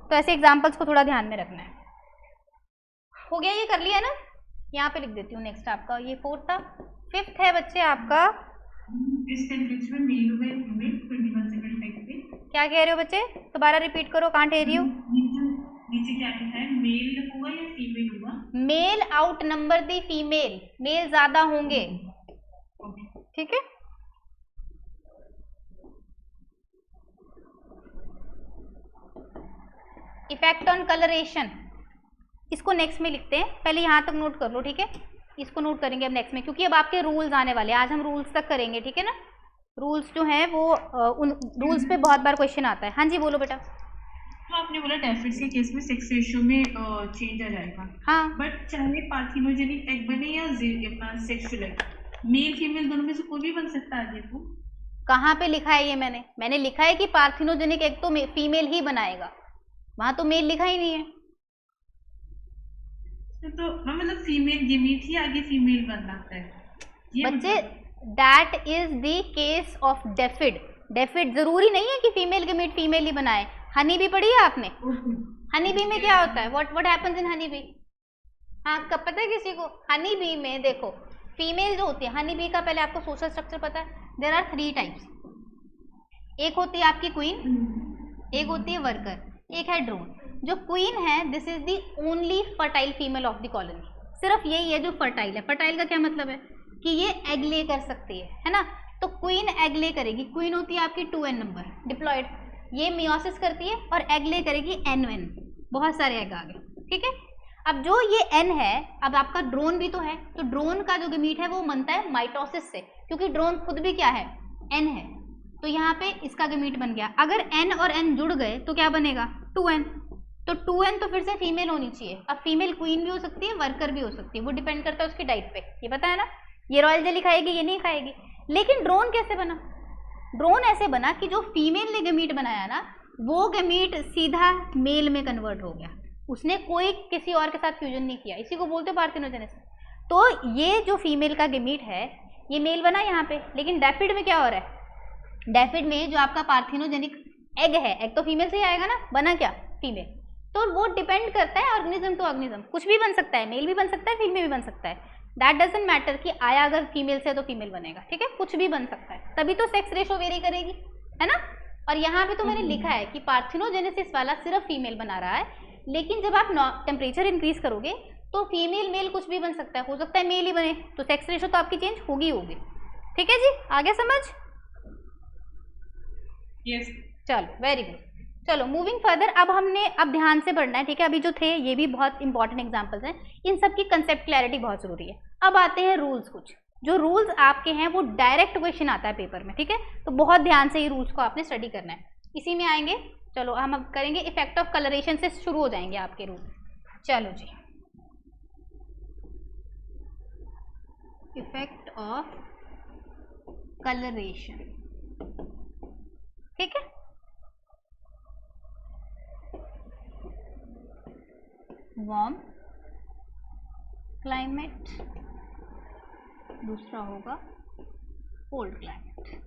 तो ऐसे एग्जाम्पल्स को थोड़ा ध्यान में रखना है। हो गया, ये कर लिया ना, यहाँ पे लिख देती हूँ। नेक्स्ट आपका ये 4th था। 5th है बच्चे आपका, इस टेम्परेचर में मेल और फीमेल 21 से 25 पे, क्या कह रहे हो बच्चे, दोबारा रिपीट करो, कांट हेयर यू। नीचे क्या लिखा है, मेल होगा या फीमेल होगा, मेल आउट नंबर दी फीमेल, मेल ज्यादा होंगे, ठीक है। इफेक्ट ऑन कलरेशन, इसको नेक्स्ट में लिखते हैं, पहले यहाँ तक नोट कर लो, ठीक है, इसको नोट करेंगे अब नेक्स्ट में, क्योंकि अब आपके रूल्स आने वाले हैं। आज हम रूल्स तक करेंगे, ठीक है ना। रूल्स जो हैं वो उन रूल्स पे बहुत बार क्वेश्चन आता है। हाँ जी बोलो बेटा। तो आपने बोला डेफिड्स के केस में सेक्स रेशियो में चेंज आ जाएगा, हाँ, बट चाहे पार्थिनोजेनिक एग बने या अपना सेक्सुअल एग, मेल फीमेल दोनों में से कोई भी बन सकता है आगे को। कहाँ पे लिखा है ये, मैंने लिखा है कि पार्थिनोजेनिक एग तो फीमेल ही बनाएगा, वहां तो मेल लिखा ही नहीं है। तो मतलब फीमेल गेमीट ही आगे फीमेल बनाता है बच्चे, that is the case of डेफिड। डेफिड जरूरी नहीं है कि फीमेल गेमीट फीमेल ही बनाए। हनी बी पढ़ी है आपने, हनी बी में क्या होता है, what happens in honey bee, हाँ कब पता है किसी को, हनी बी में देखो फीमेल जो होती है, हनी बी का पहले आपको सोशल स्ट्रक्चर पता है, देयर आर 3 टाइप्स, एक होती है आपकी क्वीन, एक होती है वर्कर, एक है ड्रोन। जो क्वीन है this is the only fertile female of the colony, सिर्फ यही है जो फर्टाइल है। फर्टाइल का क्या मतलब है कि ये एग ले कर सकती है ना, तो क्वीन एग ले करेगी, क्वीन होती है आपकी 2n नंबर डिप्लॉयड, ये मियोसिस करती है और एग ले करेगी n1, बहुत सारे एग आ गए, ठीक है। अब जो ये n है, अब आपका ड्रोन भी तो है, तो ड्रोन का जो गेमीट है वो बनता है माइटोसिस से, क्योंकि ड्रोन खुद भी क्या है, n है, तो यहाँ पे इसका गेमीट बन गया। अगर n और n जुड़ गए तो क्या बनेगा, 2n, तो 2n तो फिर से फीमेल होनी चाहिए। अब फीमेल क्वीन भी हो सकती है, वर्कर भी हो सकती है, वो डिपेंड करता है उसकी डाइट पे, ये पता है ना। ये रॉयल जेली खाएगी, ये नहीं खाएगी। लेकिन ड्रोन कैसे बना, ड्रोन ऐसे बना कि जो फीमेल ने गेमीट बनाया ना, वो गेमीट सीधा मेल में कन्वर्ट हो गया, उसने कोई किसी और के साथ फ्यूजन नहीं किया, इसी को बोलते हैं पार्थिनोजेनेसिस। तो ये जो फीमेल का गेमीट है ये मेल बना यहाँ पे, लेकिन डैफिड में क्या हो रहा है, डैफिड में जो आपका पार्थिनोजेनिक एग है, एग तो फीमेल से ही आएगा ना, बना क्या, फीमेल। तो वो डिपेंड करता है ऑर्गेनिज्म टू ऑर्गेनिज्म, कुछ भी बन सकता है, मेल भी बन सकता है, फीमेल भी बन सकता है, दैट डजंट मैटर कि आया अगर फीमेल से तो फीमेल बनेगा, ठीक है, कुछ भी बन सकता है, तभी तो सेक्स रेशो वेरी करेगी, है ना। और यहाँ पे तो मैंने लिखा है कि पार्थिनोजेनेसिस वाला सिर्फ फीमेल बना रहा है, लेकिन जब आप टेम्परेचर इंक्रीज करोगे तो फीमेल मेल कुछ भी बन सकता है, हो सकता है मेल ही बने, तो सेक्स रेशो तो आपकी चेंज होगी होगी, ठीक है जी, आगे समझ। यस, चलो वेरी गुड। चलो मूविंग फर्दर, अब ध्यान से पढ़ना है, ठीक है, अभी जो थे ये भी बहुत इंपॉर्टेंट एग्जांपल्स हैं, इन सब की कंसेप्ट क्लैरिटी बहुत जरूरी है। अब आते हैं रूल्स, कुछ जो रूल्स आपके हैं वो डायरेक्ट क्वेश्चन आता है पेपर में, ठीक है, तो बहुत ध्यान से ये रूल्स को आपने स्टडी करना है, इसी में आएंगे। चलो हम अब करेंगे इफेक्ट ऑफ कलरेशन से शुरू हो जाएंगे आपके रूल। चलो जी, इफेक्ट ऑफ कलरेशन, ठीक है, वार्म क्लाइमेट, दूसरा होगा कोल्ड क्लाइमेट।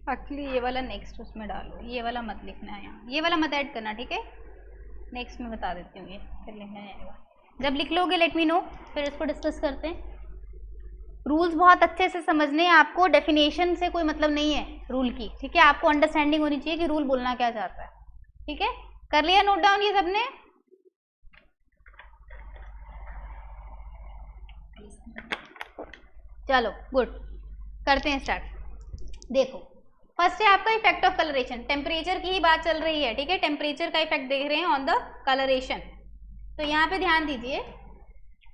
एक्चुअली ये वाला नेक्स्ट उसमें डालो, ये वाला मत लिखना है यहाँ, ये वाला मत ऐड करना, ठीक है, नेक्स्ट में बता देती हूँ, ये फिर लिखना जाएगा, जब लिख लोगे लेट मी नो, फिर इसको डिस्कस करते हैं। रूल्स बहुत अच्छे से समझने हैं आपको, डेफिनेशन से कोई मतलब नहीं है रूल की, ठीक है, आपको अंडरस्टैंडिंग होनी चाहिए कि रूल बोलना क्या चाहता है, ठीक है, कर लिया नोट डाउन ये सबने। चलो गुड, करते हैं स्टार्ट। देखो फर्स्ट है आपका इफेक्ट ऑफ कलरेशन, टेम्परेचर की ही बात चल रही है, ठीक है, टेम्परेचर का इफेक्ट देख रहे हैं ऑन द कलरेशन। तो यहाँ पे ध्यान दीजिए,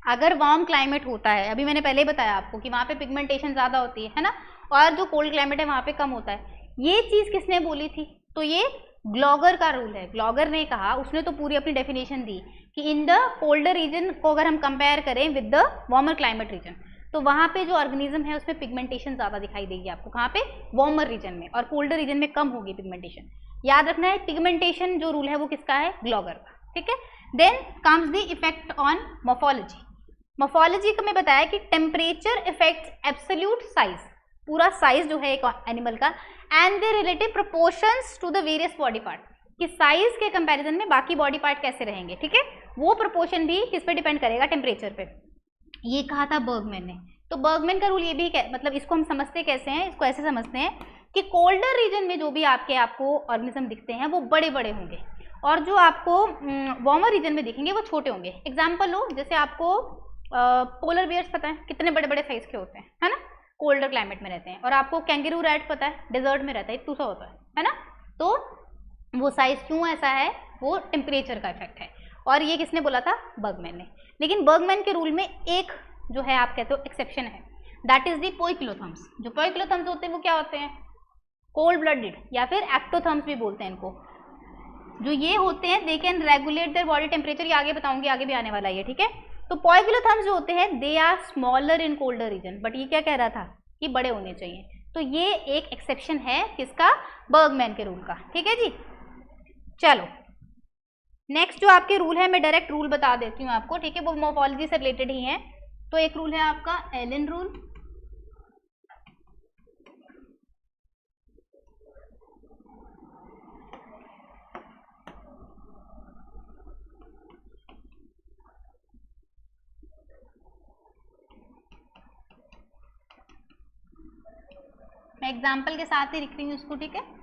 अगर वार्म क्लाइमेट होता है, अभी मैंने पहले ही बताया आपको कि वहाँ पे पिगमेंटेशन ज़्यादा होती है ना, और जो कोल्ड क्लाइमेट है वहाँ पे कम होता है, ये चीज़ किसने बोली थी, तो ये ग्लॉगर का रूल है। ग्लॉगर ने कहा, उसने तो पूरी अपनी डेफिनेशन दी कि इन द कोल्डर रीजन को अगर हम कंपेयर करें with the warmer climate reason, तो वहाँ पे जो ऑर्गेनिज्म है उसमें पिगमेंटेशन ज़्यादा दिखाई देगी आपको, कहाँ पे, वार्मर रीजन में, और कोल्डर रीजन में कम होगी पिगमेंटेशन। याद रखना है, पिगमेंटेशन जो रूल है वो किसका है, ग्लॉगर का, ठीक है। Then comes the effect on morphology. Morphology का मैं बताया कि टेम्परेचर इफेक्ट्स एब्सोल्यूट साइज, पूरा साइज जो है एक एनिमल का, and the relative proportions to the various body part, कि साइज के कंपैरिजन में बाकी बॉडी पार्ट कैसे रहेंगे, ठीक है, वो प्रोपोर्शन भी किस पे डिपेंड करेगा, टेम्परेचर पे। ये कहा था बर्गमैन ने। तो बर्गमैन का रूल ये भी मतलब इसको हम समझते कैसे हैं, इसको ऐसे समझते हैं कि कोल्डर रीजन में जो भी आपको ऑर्गेनिज्म दिखते हैं वो बड़े बड़े होंगे, और जो आपको वार्मर रीजन में दिखेंगे वो छोटे होंगे। एग्जाम्पल लो, जैसे आपको पोलर बियर्स पता है कितने बड़े बड़े साइज के होते हैं, है ना, कोल्डर क्लाइमेट में रहते हैं, और आपको कैंगरू रैट पता है डेजर्ट में रहता है, इतना सा होता है ना। तो वो साइज क्यों ऐसा है, वो टेम्परेचर का इफेक्ट है, और ये किसने बोला था, बर्गमैन ने। लेकिन बर्गमैन के रूल में एक जो है आप कहते हो एक्सेप्शन है, दैट इज दी पोइकिलोथर्म्स। जो पोइकिलोथर्म्स होते हैं वो क्या होते हैं, कोल्ड ब्लडेड, या फिर एक्टोथर्म्स भी बोलते हैं इनको। जो ये होते हैं they can regulate their body temperature, ये आगे बताऊंगी, आगे भी आने वाला है, ठीक है। तो पोइकिलोथर्म्स जो होते हैं they are smaller in colder region, but ये क्या कह रहा था कि बड़े होने चाहिए। तो ये एक एक्सेप्शन है किसका, बर्गमैन के रूल का, ठीक है जी। चलो नेक्स्ट जो आपके रूल है, मैं डायरेक्ट रूल बता देती हूँ आपको, ठीक है, वो मॉर्फोलॉजी से रिलेटेड ही है। तो एक रूल है आपका एलन रूल, मैं एग्जाम्पल के साथ ही लिख रही हूँ इसको, ठीक है।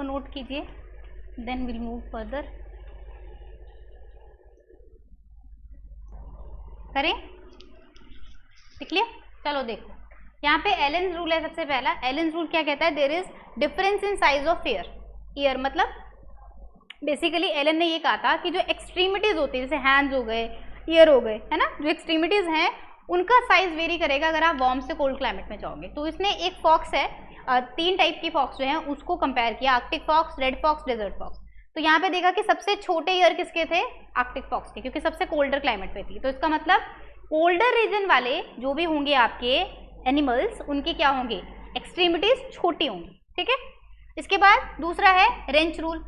इसको नोट कीजिए, देन विल मूव फर्दर। करें, देख लिया। चलो देखो यहाँ पे एलेन्स रूल है। सबसे पहला एलेन्स रूल क्या कहता है, there is difference in size of ear. मतलब बेसिकली एलन ने ये कहा था कि जो एक्सट्रीमिटीज होती है, जैसे हैंड्स हो गए, ईयर हो गए, है ना, जो एक्सट्रीमिटीज हैं उनका साइज वेरी करेगा अगर आप वार्म से कोल्ड क्लाइमेट में जाओगे। तो इसने एक फॉक्स है, 3 टाइप की फॉक्स जो हैं उसको कंपेयर किया, Arctic fox, red fox, desert fox. तो यहाँ पे देखा कि सबसे छोटे ईयर किसके थे, आर्कटिक फॉक्स के, क्योंकि सबसे कोल्डर क्लाइमेट पे थी। तो इसका मतलब कोल्डर रीजन वाले जो भी होंगे आपके एनिमल्स, उनकी क्या होंगे, एक्सट्रीमिटीज छोटी होंगी, ठीक है। इसके बाद दूसरा है रेंच रूल।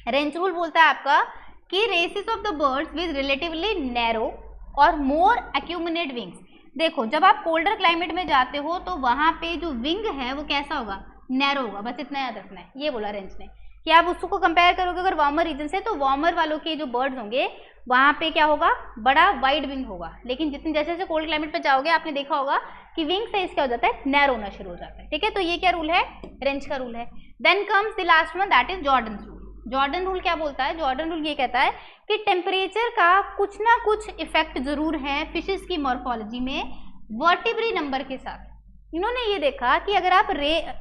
रेंच रूल बोलता है आपका कि races of the birds with relatively narrow और मोर एक्यूमुलेट विंग्स। देखो जब आप कोल्डर क्लाइमेट में जाते हो तो वहाँ पे जो विंग है वो कैसा होगा, नैरो होगा, बस इतना याद रखना है। ये बोला रेंच ने कि आप उसको कंपेयर करोगे अगर वार्मर रीजन से, तो वार्मर वालों के जो बर्ड्स होंगे वहाँ पे क्या होगा, बड़ा वाइड विंग होगा। लेकिन जितने जैसे जैसे कोल्ड क्लाइमेट पे जाओगे आपने देखा होगा कि विंग साइज क्या हो जाता है, नैरो होना शुरू हो जाता है, ठीक है। तो ये क्या रूल है, रेंच का रूल है। Then comes the last one, that is Jordan rule. Jordan rule क्या बोलता है, जॉर्डन रूल ये कहता है कि टेम्परेचर का कुछ ना कुछ इफेक्ट जरूर है फिशेस की मॉर्फोलॉजी में वर्टिब्री नंबर के साथ। इन्होंने ये देखा कि अगर आप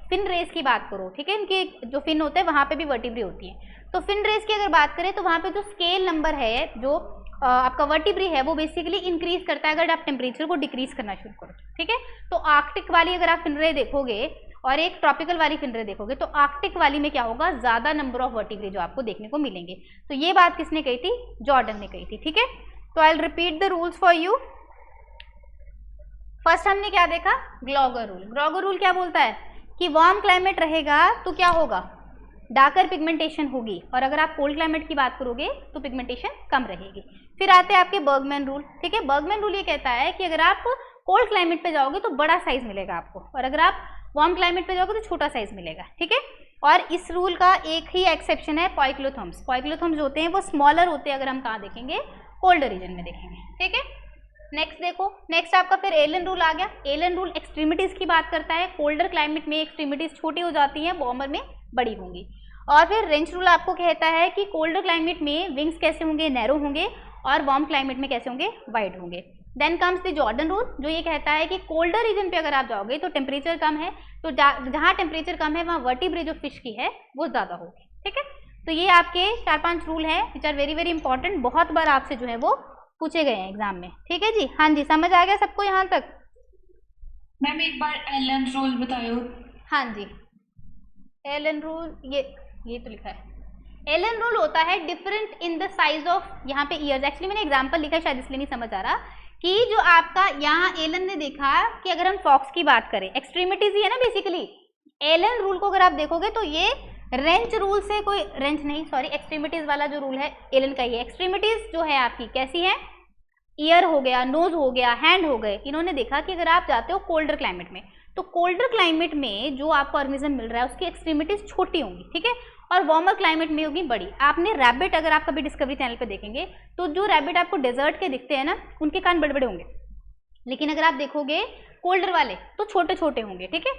फिन रेस की बात करो, ठीक है, इनके जो फिन होते हैं वहाँ पे भी वर्टिब्री होती है। तो फिन रेस की अगर बात करें तो वहाँ पे जो स्केल नंबर है, जो आपका वर्टिब्री है, वो बेसिकली इंक्रीज करता है अगर आप टेम्परेचर को डिक्रीज करना शुरू करो, ठीक है। तो आर्कटिक वाली अगर आप फिन रे देखोगे और एक ट्रॉपिकल वाली फिन रे देखोगे तो आर्कटिक वाली में क्या होगा, ज्यादा नंबर ऑफ वर्टिब्री जो आपको देखने को मिलेंगे। तो ये बात किसने कही थी, जॉर्डन ने कही थी, ठीक है। तो I will repeat the rules for you. First हमने क्या देखा, ग्लॉगर रूल। ग्लॉगर रूल क्या बोलता है कि वार्म क्लाइमेट रहेगा तो क्या होगा, डार्कर पिगमेंटेशन होगी, और अगर आप कोल्ड क्लाइमेट की बात करोगे तो पिगमेंटेशन कम रहेगी। फिर आते हैं आपके बर्गमैन रूल, ठीक है। बर्गमैन रूल ये कहता है कि अगर आप कोल्ड क्लाइमेट पे जाओगे तो बड़ा साइज मिलेगा आपको, और अगर आप वार्म क्लाइमेट पे जाओगे तो छोटा साइज मिलेगा, ठीक है। और इस रूल का एक ही एक्सेप्शन है, पॉइक्लोथर्म्स। पॉइक्लोथर्म्स जो होते हैं वो स्मॉलर होते हैं अगर हम कहाँ देखेंगे, कोल्डर रीजन में देखेंगे, ठीक है। नेक्स्ट देखो, नेक्स्ट आपका फिर एलन रूल आ गया। एलन रूल एक्सट्रीमिटीज की बात करता है, कोल्डर क्लाइमेट में एक्सट्रीमिटीज छोटी हो जाती हैं, वार्मर में बड़ी होंगी। और फिर रेंच रूल आपको कहता है कि कोल्डर क्लाइमेट में विंग्स कैसे होंगे, नैरो होंगे, और वार्म क्लाइमेट में कैसे होंगे, वाइड होंगे। Then comes the Jordan rule, जो ये कहता है कि कोल्डर रीजन पे अगर आप जाओगे तो टेम्परेचर कम है, तो जहाँ टेम्परेचर कम है वहाँ वर्टिब्रे जो फिश की है वो ज़्यादा होगी, ठीक है। तो ये आपके 4-5 रूल हैं which are very very important, बहुत बार आपसे जो है वो पूछे गए हैं एग्जाम में, ठीक है जी। हाँ जी, समझ आ गया सबको यहाँ तक? मैम एक बार एलन रूल बताओ। हाँ जी, एलन रूल ये तो लिखा है। एलन रूल होता है different in the size of, यहाँ पे ईयर्स, एक्चुअली मैंने एग्जाम्पल लिखा है शायद इसलिए नहीं समझ आ रहा, कि जो आपका यहाँ एलन ने देखा कि अगर हम फॉक्स की बात करें, एक्सट्रीमिटीज ही है ना बेसिकली। एलन रूल को अगर आप देखोगे तो ये रेंच रूल से कोई, रेंच नहीं सॉरी, एक्सट्रीमिटीज वाला जो रूल है एलन का, ये एक्सट्रीमिटीज जो है आपकी कैसी है, ईयर हो गया, नोज हो गया, हैंड हो गए। इन्होंने देखा कि अगर आप जाते हो कोल्डर क्लाइमेट में तो कोल्डर क्लाइमेट में जो आपको ऑर्गेनिज्म मिल रहा है उसकी एक्सट्रीमिटीज छोटी होंगी, ठीक है, और वार्मर क्लाइमेट में होगी बड़ी। आपने रैबिट अगर आप कभी डिस्कवरी चैनल पे देखेंगे तो जो रैबिट आपको डेजर्ट के दिखते हैं ना, उनके कान बड़े बड़े होंगे, लेकिन अगर आप देखोगे कोल्डर वाले तो छोटे छोटे होंगे, ठीक है।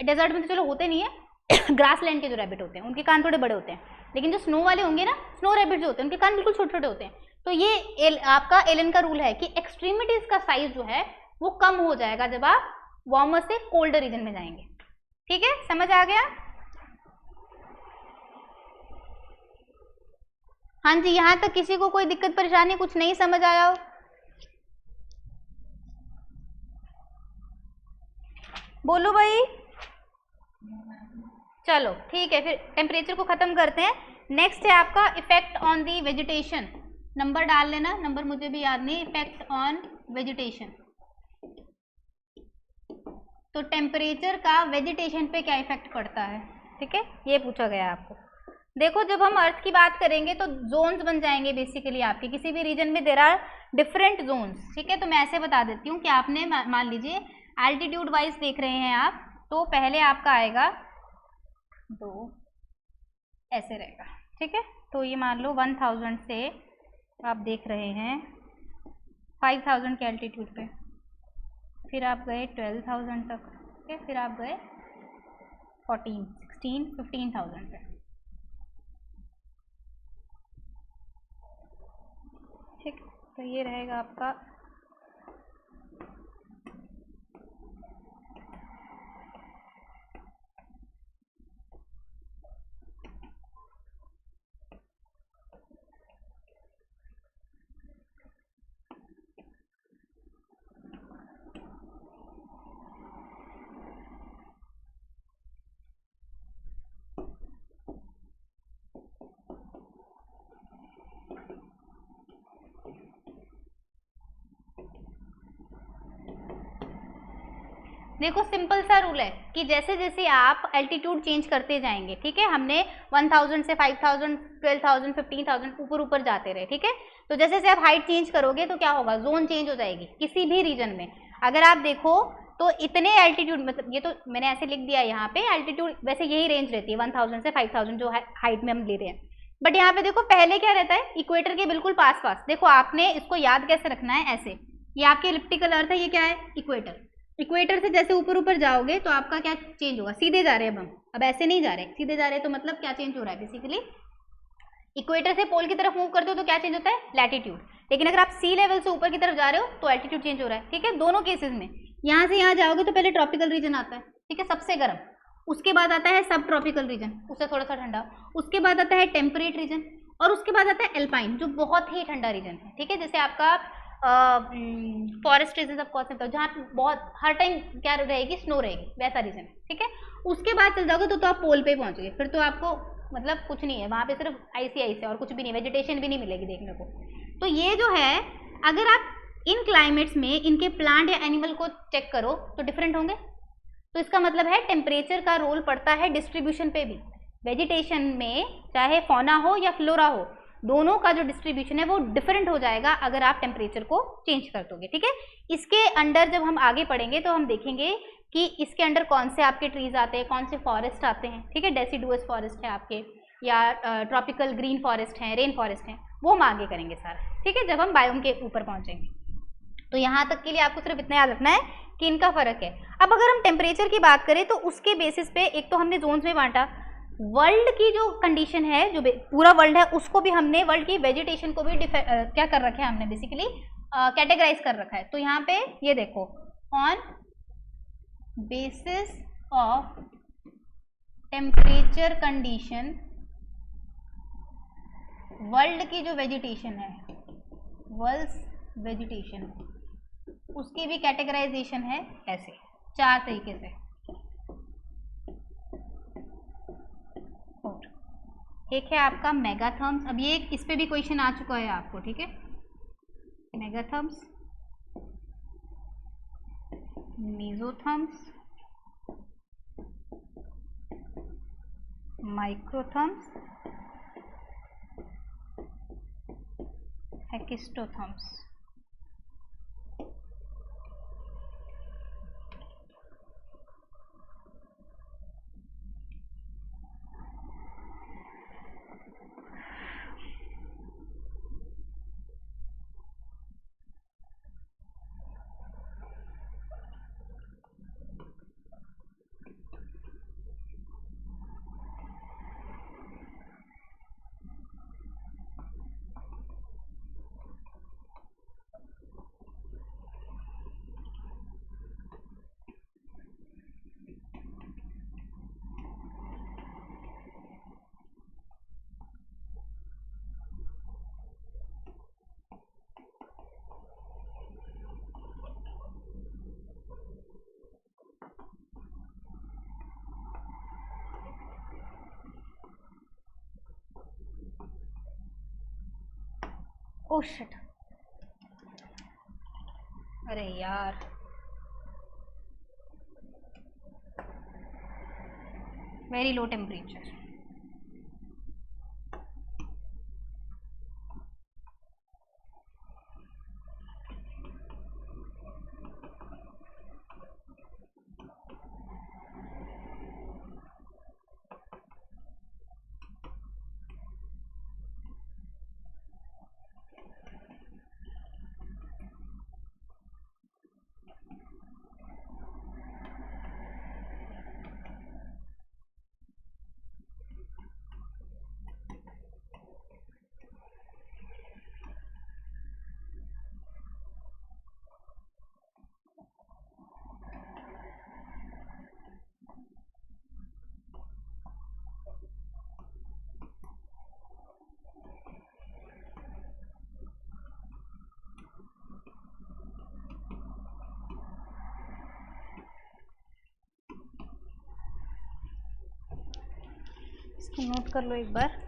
डेजर्ट में तो चलो होते नहीं है ग्रास लैंड के जो रैबिट होते हैं उनके कान थोड़े बड़े होते हैं, लेकिन जो स्नो वाले होंगे ना, स्नो रैबिट जो होते हैं उनके कान बिल्कुल छोटे छोटे होते हैं। तो ये आपका एलन का रूल है कि एक्सट्रीमिटीज का साइज जो है वो कम हो जाएगा जब आप वार्मर से कोल्डर रीजन में जाएंगे, ठीक है, समझ आ गया? हाँ जी, यहाँ तक किसी को कोई दिक्कत परेशानी, कुछ नहीं समझ आया हो? बोलो भाई। चलो ठीक है, फिर टेम्परेचर को खत्म करते हैं। नेक्स्ट है आपका effect on the vegetation. Number डाल लेना, नंबर मुझे भी याद नहीं। इफेक्ट ऑन वेजिटेशन, तो टेम्परेचर का वेजिटेशन पे क्या इफेक्ट पड़ता है, ठीक है, ये पूछा गया आपको। देखो जब हम अर्थ की बात करेंगे तो जोन्स बन जाएंगे बेसिकली आपके, किसी भी रीजन में देयर आर डिफरेंट जोन्स, ठीक है। तो मैं ऐसे बता देती हूँ कि आपने मान लीजिए एल्टीट्यूड वाइज देख रहे हैं आप, तो पहले आपका आएगा 2 ऐसे रहेगा, ठीक है। तो ये मान लो 1000 से आप देख रहे हैं 5000 के एल्टीट्यूड पे, फिर आप गए 12000 तक, ठीक है, फिर आप गए 14, 16, 15000 पे, तो ये रहेगा आपका देखो सिंपल सा रूल है कि जैसे जैसे आप एल्टीट्यूड चेंज करते जाएंगे, ठीक है, हमने 1000 से 5000 12,000 15,000 ऊपर ऊपर जाते रहे, ठीक है, तो जैसे जैसे आप हाइट चेंज करोगे तो क्या होगा, जोन चेंज हो जाएगी किसी भी रीजन में। अगर आप देखो तो इतने एल्टीट्यूड, मतलब ये तो मैंने ऐसे लिख दिया यहाँ पे, एल्टीट्यूड वैसे यही रेंज रहती है 1000 से 5000 जो हाइट में हम ले रहे हैं, बट यहाँ पे देखो पहले क्या रहता है, इक्वेटर के बिल्कुल पास पास। देखो आपने इसको याद कैसे रखना है, ऐसे, ये आपके इलिप्टिकल अर्थ है, ये क्या है, इक्वेटर। इक्वेटर से जैसे ऊपर ऊपर जाओगे तो आपका क्या चेंज होगा, सीधे जा रहे हैं अब ऐसे नहीं जा रहे, सीधे जा रहे हैं, तो मतलब क्या चेंज हो रहा है, बेसिकली इक्वेटर से पोल की तरफ मूव करते हो तो क्या चेंज होता है, लैटिट्यूड। लेकिन अगर आप सी लेवल से ऊपर की तरफ जा रहे हो तो एल्टीट्यूड चेंज हो रहा है, ठीक है, दोनों केसेस में। यहाँ से यहाँ जाओगे तो पहले ट्रॉपिकल रीजन आता है, ठीक है, सबसे गर्म, उसके बाद आता है सब ट्रॉपिकल रीजन, उससे थोड़ा सा ठंडा, उसके बाद आता है टेम्परेट रीजन, और उसके बाद आता है एल्पाइन जो बहुत ही ठंडा रीजन है, ठीक है, जैसे आपका फॉरेस्ट रीजन, सब कौन से जहाँ बहुत हर टाइम क्या रहेगी, स्नो रहेगी, वैसा रीजन है, ठीक है। उसके बाद चल जाओगे तो आप पोल पे पहुंच गए, फिर तो आपको मतलब कुछ नहीं है वहाँ पे, सिर्फ आइसी आइस है और कुछ भी नहीं, वेजिटेशन भी नहीं मिलेगी देखने को। तो ये जो है, अगर आप इन क्लाइमेट्स में इनके प्लांट या एनिमल को चेक करो तो डिफरेंट होंगे, तो इसका मतलब है टेम्परेचर का रोल पड़ता है डिस्ट्रीब्यूशन पे भी। वेजिटेशन में चाहे फौना हो या फ्लोरा हो, दोनों का जो डिस्ट्रीब्यूशन है वो डिफरेंट हो जाएगा अगर आप टेम्परेचर को चेंज कर दोगे, ठीक है। इसके अंडर जब हम आगे पढ़ेंगे तो हम देखेंगे कि इसके अंडर कौन से आपके ट्रीज आते हैं, कौन से फॉरेस्ट आते हैं, ठीक है, डेसिडुअस फॉरेस्ट है आपके, या ट्रॉपिकल ग्रीन फॉरेस्ट हैं, रेन फॉरेस्ट हैं, वो हम आगे करेंगे सारा, ठीक है, जब हम बायोम के ऊपर पहुंचेंगे। तो यहाँ तक के लिए आपको सिर्फ इतना याद रखना है कि इनका फर्क है। अब अगर हम टेम्परेचर की बात करें तो उसके बेसिस पे एक तो हमने जोन्स में बांटा, वर्ल्ड की जो कंडीशन है, जो पूरा वर्ल्ड है उसको भी हमने, वर्ल्ड की वेजिटेशन को भी क्या कर रखा है हमने, बेसिकली कैटेगराइज कर रखा है। तो यहाँ पे ये देखो, on basis of temperature condition world की जो वेजिटेशन है, वर्ल्ड वेजिटेशन, उसकी भी कैटेगराइजेशन है ऐसे 4 तरीके से। एक है आपका मेगाथर्म्स, अब ये इस पे भी क्वेश्चन आ चुका है आपको, ठीक है, मेगाथर्म्स, मेसोथर्म्स, माइक्रोथर्म्स, हेकिस्टोथर्म्स। ओह शिट, अरे यार, वेरी लो टेम्परेचर। नोट कर लो एक बार।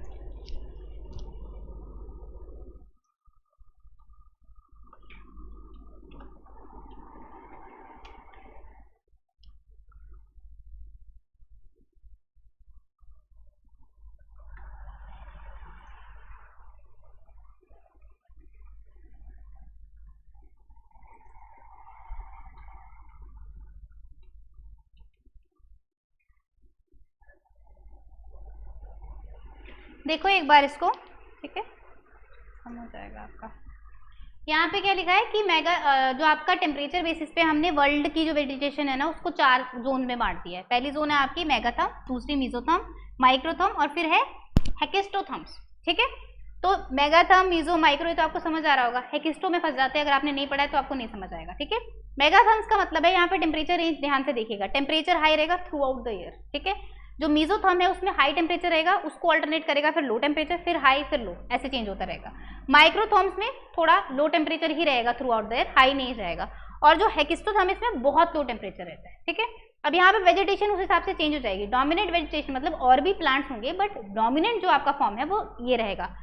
देखो एक बार इसको, ठीक है, समझ जाएगा आपका। यहाँ पे क्या लिखा है कि मेगा जो आपका टेम्परेचर बेसिस पे हमने वर्ल्ड की जो वेजिटेशन है ना उसको 4 जोन में बांट दिया है। पहली जोन है आपकी मेगाथर्म, दूसरी मीजोथर्म, माइक्रोथर्म और फिर है हेकेस्टोथर्म्स, ठीक है। तो मेगाथर्म, मीजो, माइक्रो तो आपको समझ आ रहा होगा। हेकेस्टो में फंस जाते हैं, अगर आपने नहीं पढ़ा है तो आपको नहीं समझ आएगा, ठीक है। मेगाथर्म्स का मतलब है यहाँ पे टेम्परेचर रेंज ध्यान से देखिएगा, टेम्परेचर हाई रहेगा थ्रू आउट द ईयर, ठीक है। जो मीजोथर्म है उसमें हाई टेम्परेचर रहेगा, उसको अल्टरनेट करेगा, फिर लो टेम्परेचर, फिर हाई, फिर लो, ऐसे चेंज होता रहेगा। माइक्रोथर्म्स में थोड़ा लो टेम्परेचर ही रहेगा through out the year, high नहीं रहेगा। और जो हेकेस्टोथर्म इसमें बहुत लो टेम्परेचर रहता है, ठीक है। अब यहाँ पे वेजिटेशन उस हिसाब से चेंज हो जाएगी। डोमिनेंट वेजिटेशन मतलब और भी प्लांट्स होंगे, बट डोमिनेंट जो आपका फॉर्म है वो ये रहेगा।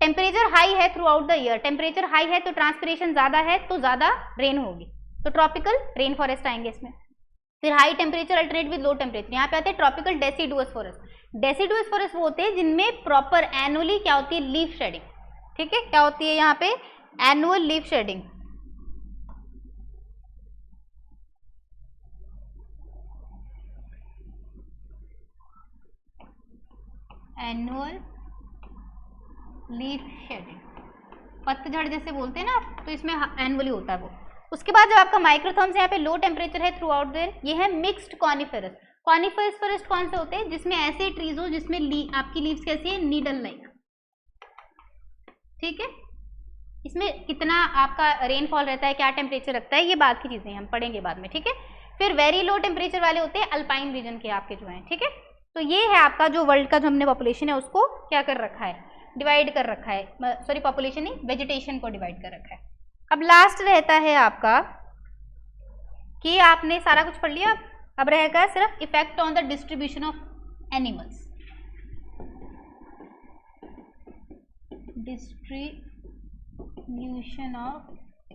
टेम्परेचर हाई है through out the year, temperature high है तो ट्रांसपिरेशन ज्यादा है तो ज्यादा रेन होगी, तो ट्रॉपिकल रेन फॉरेस्ट आएंगे इसमें। फिर high temperature alternate with low temperature, यहाँ पे आते हैं tropical deciduous forest. Deciduous forest वो होते हैं जिनमें प्रॉपर एनुअली क्या होती है, लीफ शेडिंग, ठीक है। क्या होती है यहाँ पे, annual leaf shedding. Annual leaf shedding, पतझड़ जैसे बोलते हैं ना, तो इसमें एनुअली होता है वो। उसके बाद जब आपका माइक्रोथर्म्स यहाँ पे लो टेम्परेचर है थ्रू आउट द, ये है मिक्स्ड कॉनिफेरस। कॉनिफेरस फॉरेस्ट कौन से होते हैं, जिसमें ऐसे ट्रीज हो जिसमें आपकी लीव्स कैसी है, नीडल लाइक, ठीक है। इसमें कितना आपका रेनफॉल रहता है, क्या टेम्परेचर रखता है, ये बात की चीजें हम पढ़ेंगे बाद में, ठीक है। फिर वेरी लो टेम्परेचर वाले होते हैं अल्पाइन रीजन के आपके जो हैं, ठीक है। तो ये है आपका जो वर्ल्ड का जो हमने पॉपुलेशन है उसको क्या कर रखा है, डिवाइड कर रखा है, सॉरी पॉपुलेशन नहीं, वेजिटेशन को डिवाइड कर रखा है। अब लास्ट रहता है आपका कि आपने सारा कुछ पढ़ लिया, अब रहेगा सिर्फ effect on the distribution of animals. Distribution of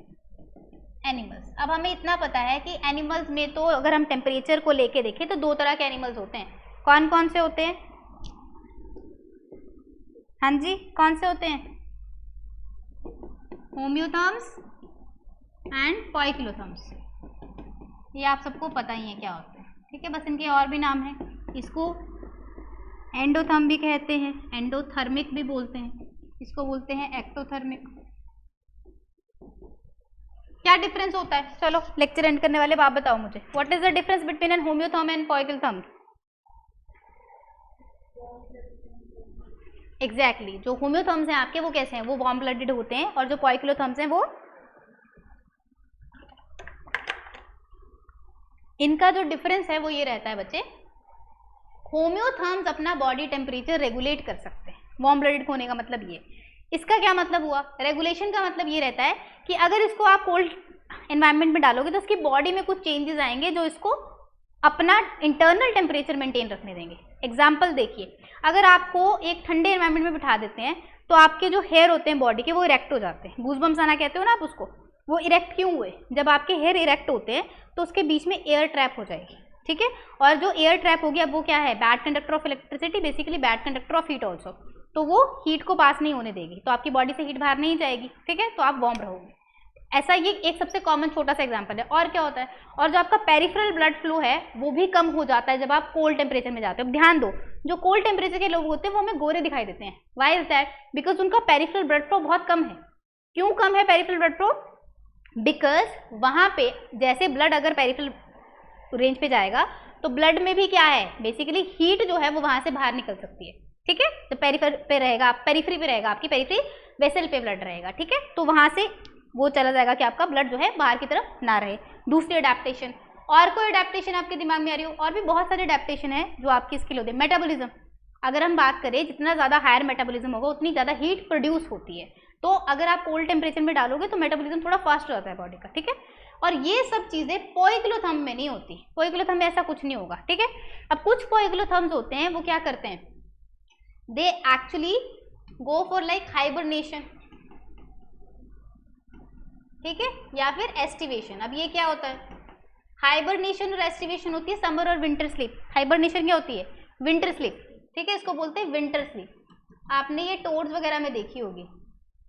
animals. अब हमें इतना पता है कि एनिमल्स में तो अगर हम टेम्परेचर को लेके देखें तो 2 तरह के एनिमल्स होते हैं। कौन कौन से होते हैं, हाँ जी कौन से होते हैं, होम्योथर्म्स एंड पोइकिलोथर्म्स। ये आप सबको पता ही है क्या होते हैं, ठीक है। बस इनके और भी नाम हैं, इसको एंडोथर्म भी कहते हैं, एंडोथर्मिक भी बोलते हैं, इसको बोलते हैं एक्टोथर्मिक। क्या डिफरेंस होता है, चलो लेक्चर एंड करने वाले आप बताओ मुझे, what is the difference between an homeotherm and poikilotherm. Exactly जो होम्योथर्म्स हैं आपके वो कैसे हैं, वो वार्म ब्लडेड होते हैं, और जो पोइकिलोथर्म्स हैं वो, इनका जो डिफरेंस है वो ये रहता है बच्चे, होम्योथर्म्स अपना बॉडी टेम्परेचर रेगुलेट कर सकते हैं, वार्म ब्लडेड होने का मतलब ये। इसका क्या मतलब हुआ, रेगुलेशन का मतलब ये रहता है कि अगर इसको आप कोल्ड एनवायरनमेंट में डालोगे तो उसकी बॉडी में कुछ चेंजेस आएंगे जो इसको अपना इंटरनल टेम्परेचर मेंटेन रखने देंगे। एग्जाम्पल देखिए, अगर आपको एक ठंडे एनवायरनमेंट में बिठा देते हैं तो आपके जो हेयर होते हैं बॉडी के वो इरेक्ट हो जाते हैं, गूज़बम्स आना कहते हो ना आप उसको, वो इरेक्ट क्यों हुए, जब आपके हेयर इरेक्ट होते हैं तो उसके बीच में एयर ट्रैप हो जाएगी, ठीक है। और जो एयर ट्रैप होगी अब वो क्या है, bad conductor of electricity, basically bad conductor of heat also, तो वो हीट को पास नहीं होने देगी, तो आपकी बॉडी से हीट बाहर नहीं जाएगी, ठीक है, तो आप वार्म रहोगे। ऐसा ये एक सबसे कॉमन छोटा सा एग्जांपल है। और क्या होता है, और जो आपका पेरिफेरल ब्लड फ्लो है वो भी कम हो जाता है जब आप कोल्ड टेम्परेचर में जाते हो। ध्यान दो, जो कोल्ड टेम्परेचर के लोग होते हैं वो हमें गोरे दिखाई देते हैं, व्हाई इज दैट, बिकॉज उनका पेरिफेरल ब्लड फ्लो बहुत कम है। क्यों कम है पेरिफेरल ब्लड फ्लो, बिकॉज वहां पे जैसे ब्लड अगर पेरिफेरल रेंज पे जाएगा तो ब्लड में भी क्या है, बेसिकली हीट जो है वो वहां से बाहर निकल सकती है, ठीक है। तो पेरिफेरल पे रहेगा, पेरिफेरी पे रहेगा, आपकी पेरिफेरी वेसल पे ब्लड रहेगा, ठीक है, तो वहां से वो चला जाएगा कि आपका ब्लड जो है बाहर की तरफ ना रहे। दूसरी अडेप्टेशन, और कोई अडेप्टेशन आपके दिमाग में आ रही हो, और भी बहुत सारे अडेप्टेशन है जो आपकी स्किल होती है। मेटाबॉलिज्म, अगर हम बात करें जितना ज़्यादा हायर मेटाबॉलिज्म होगा उतनी ज़्यादा हीट प्रोड्यूस होती है, तो अगर आप कोल्ड टेम्परेचर में डालोगे तो मेटाबॉलिज्म थोड़ा फास्ट हो जाता है बॉडी का, ठीक है। और ये सब चीज़ें पोइकिलोथर्म में नहीं होती, पोइकिलोथर्म में ऐसा कुछ नहीं होगा, ठीक है। अब कुछ पोइकिलोथर्म्स होते हैं वो क्या करते हैं, they actually go for like hibernation, ठीक है, या फिर एस्टिवेशन। अब ये क्या होता है, हाइबरनेशन और एस्टिवेशन होती है समर और विंटर स्लीप। हाइबरनेशन क्या होती है, विंटर स्लीप, ठीक है, इसको बोलते हैं विंटर स्लीप। आपने ये टोड्स वगैरह में देखी होगी,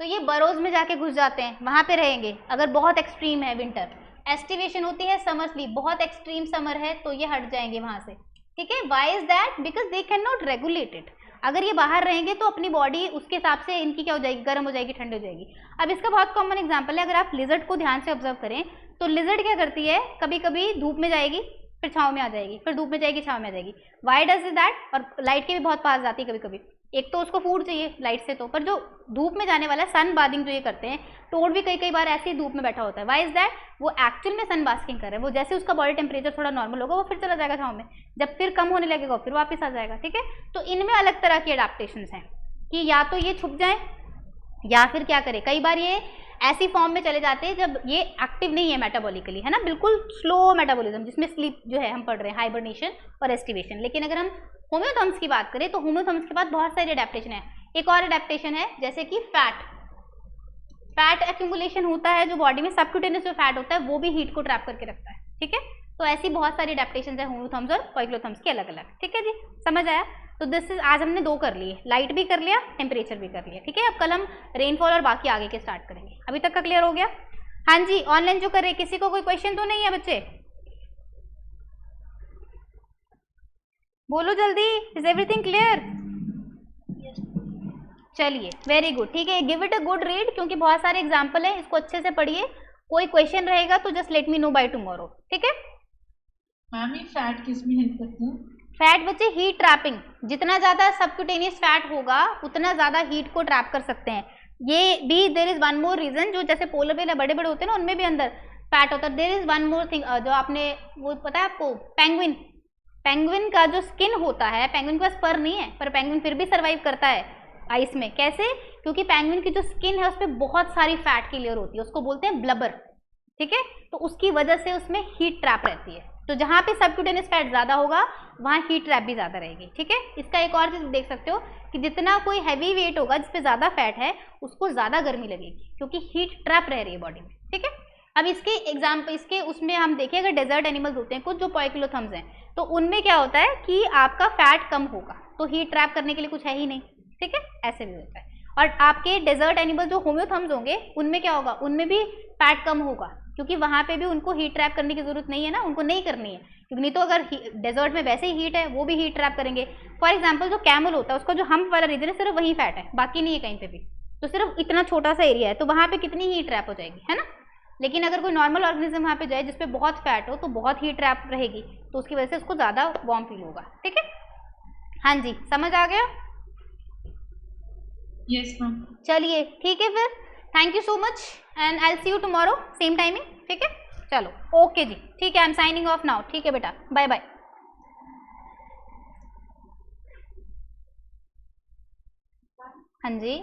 तो ये बरोज में जाके घुस जाते हैं, वहां पे रहेंगे अगर बहुत एक्सट्रीम है विंटर। एस्टिवेशन होती है समर स्लीप, बहुत एक्सट्रीम समर है तो ये हट जाएंगे वहां से, ठीक है। Why is that, because they can not regulate it. अगर ये बाहर रहेंगे तो अपनी बॉडी उसके हिसाब से इनकी क्या हो जाएगी, गर्म हो जाएगी, ठंडी हो जाएगी। अब इसका बहुत कॉमन एग्जांपल है, अगर आप लिजर्ड को ध्यान से ऑब्जर्व करें तो लिजर्ड क्या करती है, कभी कभी धूप में जाएगी फिर छाँव में आ जाएगी, फिर धूप में जाएगी छाँव में आ जाएगी। वाई डज इज दैट, और लाइट के भी बहुत पास जाती है कभी कभी, एक तो उसको फूड चाहिए लाइट से, तो पर जो धूप में जाने वाला सन बाथिंग जो ये करते हैं, टोड भी कई बार ऐसे ही धूप में बैठा होता है। वाई इज दैट, वो एक्चुअल में सन बास्किंग कर रहा है, वो जैसे उसका बॉडी टेम्परेचर थोड़ा नॉर्मल होगा वो फिर चला जाएगा छाँव में, जब फिर कम होने लगेगा फिर वापस आ जाएगा, ठीक है। तो इनमें अलग तरह की अडेप्टेशंस हैं कि या तो ये छुप जाए या फिर क्या करे, कई बार ये ऐसी फॉर्म में चले जाते हैं जब ये एक्टिव नहीं है मेटाबॉलिकली, है ना, बिल्कुल स्लो मेटाबॉलिज्म, जिसमें स्लीप जो है हम पढ़ रहे हैं, हाइबरनेशन और एस्टिवेशन। लेकिन अगर हम होम्योथर्म्स की बात करें तो होम्योथर्म्स के बाद बहुत सारी अडेप्टेशन है। एक और अडेप्टेशन है जैसे कि फैट एक्यूमुलेशन होता है जो बॉडी में, सबक्यूटेनियस जो फैट होता है वो भी हीट को ट्रैप करके रखता है, ठीक है। तो ऐसी बहुत सारी अडेप्टेशन है होम्योथर्म्स और पाइक्लोथर्म्स की अलग अलग, ठीक है जी, समझ आया। तो दिस इज, आज हमने 2 कर लिए, लाइट भी कर लिया, टेम्परेचर भी कर लिया, ठीक है। अब कल हम रेनफॉल और बाकी आगे के स्टार्ट करेंगे। अभी तक का क्लियर हो गया? हाँ जी, ऑनलाइन जो कर रहे किसी को कोई क्वेश्चन तो नहीं है बच्चे? बोलो जल्दी, इज एवरीथिंग क्लियर? चलिए वेरी गुड, ठीक है, give it a good read क्योंकि बहुत सारे एग्जाम्पल है, इसको अच्छे से पढ़िए। कोई क्वेश्चन रहेगा तो just let me know by tomorrow, ठीक है। मैम ये फैट किस में हेल्प करता है? फैट बच्चे हीट ट्रैपिंग, जितना ज्यादा सबक्यूटेनियस फैट होगा उतना ज्यादा हीट को ट्रैप कर सकते हैं। ये भी there is one more reason, जो जैसे पोलर बेर बड़े बड़े होते हैं ना उनमें भी अंदर फैट होता है। There is one more thing, जो आपने वो पता है आपको, पेंगुइन का जो स्किन होता है, पेंगुइन के पास पर नहीं है पर पेंगुइन फिर भी सर्वाइव करता है आइस में। कैसे? क्योंकि पेंगुइन की जो स्किन है उस पर बहुत सारी फैट की लेयर होती है, उसको बोलते हैं ब्लबर, ठीक है। तो उसकी वजह से उसमें हीट ट्रैप रहती है। तो जहाँ पे सबक्यूटेनियस फैट ज्यादा होगा वहाँ हीट ट्रैप भी ज्यादा रहेगी, ठीक है। इसका एक और चीज देख सकते हो कि जितना कोई हैवी वेट होगा जिसपे ज्यादा फैट है उसको ज्यादा गर्मी लगेगी क्योंकि हीट ट्रैप रह रही है बॉडी में, ठीक है। अब इसके एग्जाम्पल, इसके उसमें हम देखें, अगर डेजर्ट एनिमल्स होते हैं कुछ जो पोइकिलोथर्म्स हैं, तो उनमें क्या होता है कि आपका फैट कम होगा तो हीट ट्रैप करने के लिए कुछ है ही नहीं, ठीक है, ऐसे भी होता है। और आपके डेजर्ट एनिमल जो होम्योथर्म्स होंगे उनमें क्या होगा, उनमें भी फैट कम होगा क्योंकि वहां पे भी उनको हीट ट्रैप करने की जरूरत नहीं है ना, उनको नहीं करनी है, क्योंकि नहीं तो अगर डेजर्ट में वैसे ही हीट है वो भी हीट ट्रैप करेंगे। फॉर एग्जाम्पल जो कैमल होता है उसका जो हम्प वाला रीजन है सिर्फ वही फैट है, बाकी नहीं है कहीं पे भी, तो सिर्फ इतना छोटा सा एरिया है, तो वहां पे कितनी हीट ट्रैप हो जाएगी, है ना। लेकिन अगर कोई नॉर्मल ऑर्गेनिज्म वहां पे जाए जिसपे बहुत फैट हो तो बहुत हीट ट्रैप रहेगी, तो उसकी वजह से उसको ज्यादा वार्म फील होगा, ठीक है। हाँ जी, समझ आ गया? Yes ma'am. चलिए ठीक है फिर, thank you so much and I will see you tomorrow same timing, ठीक है। चलो ओके जी, ठीक है, I am signing off now, ठीक है बेटा, बाय बाय। हाँ जी।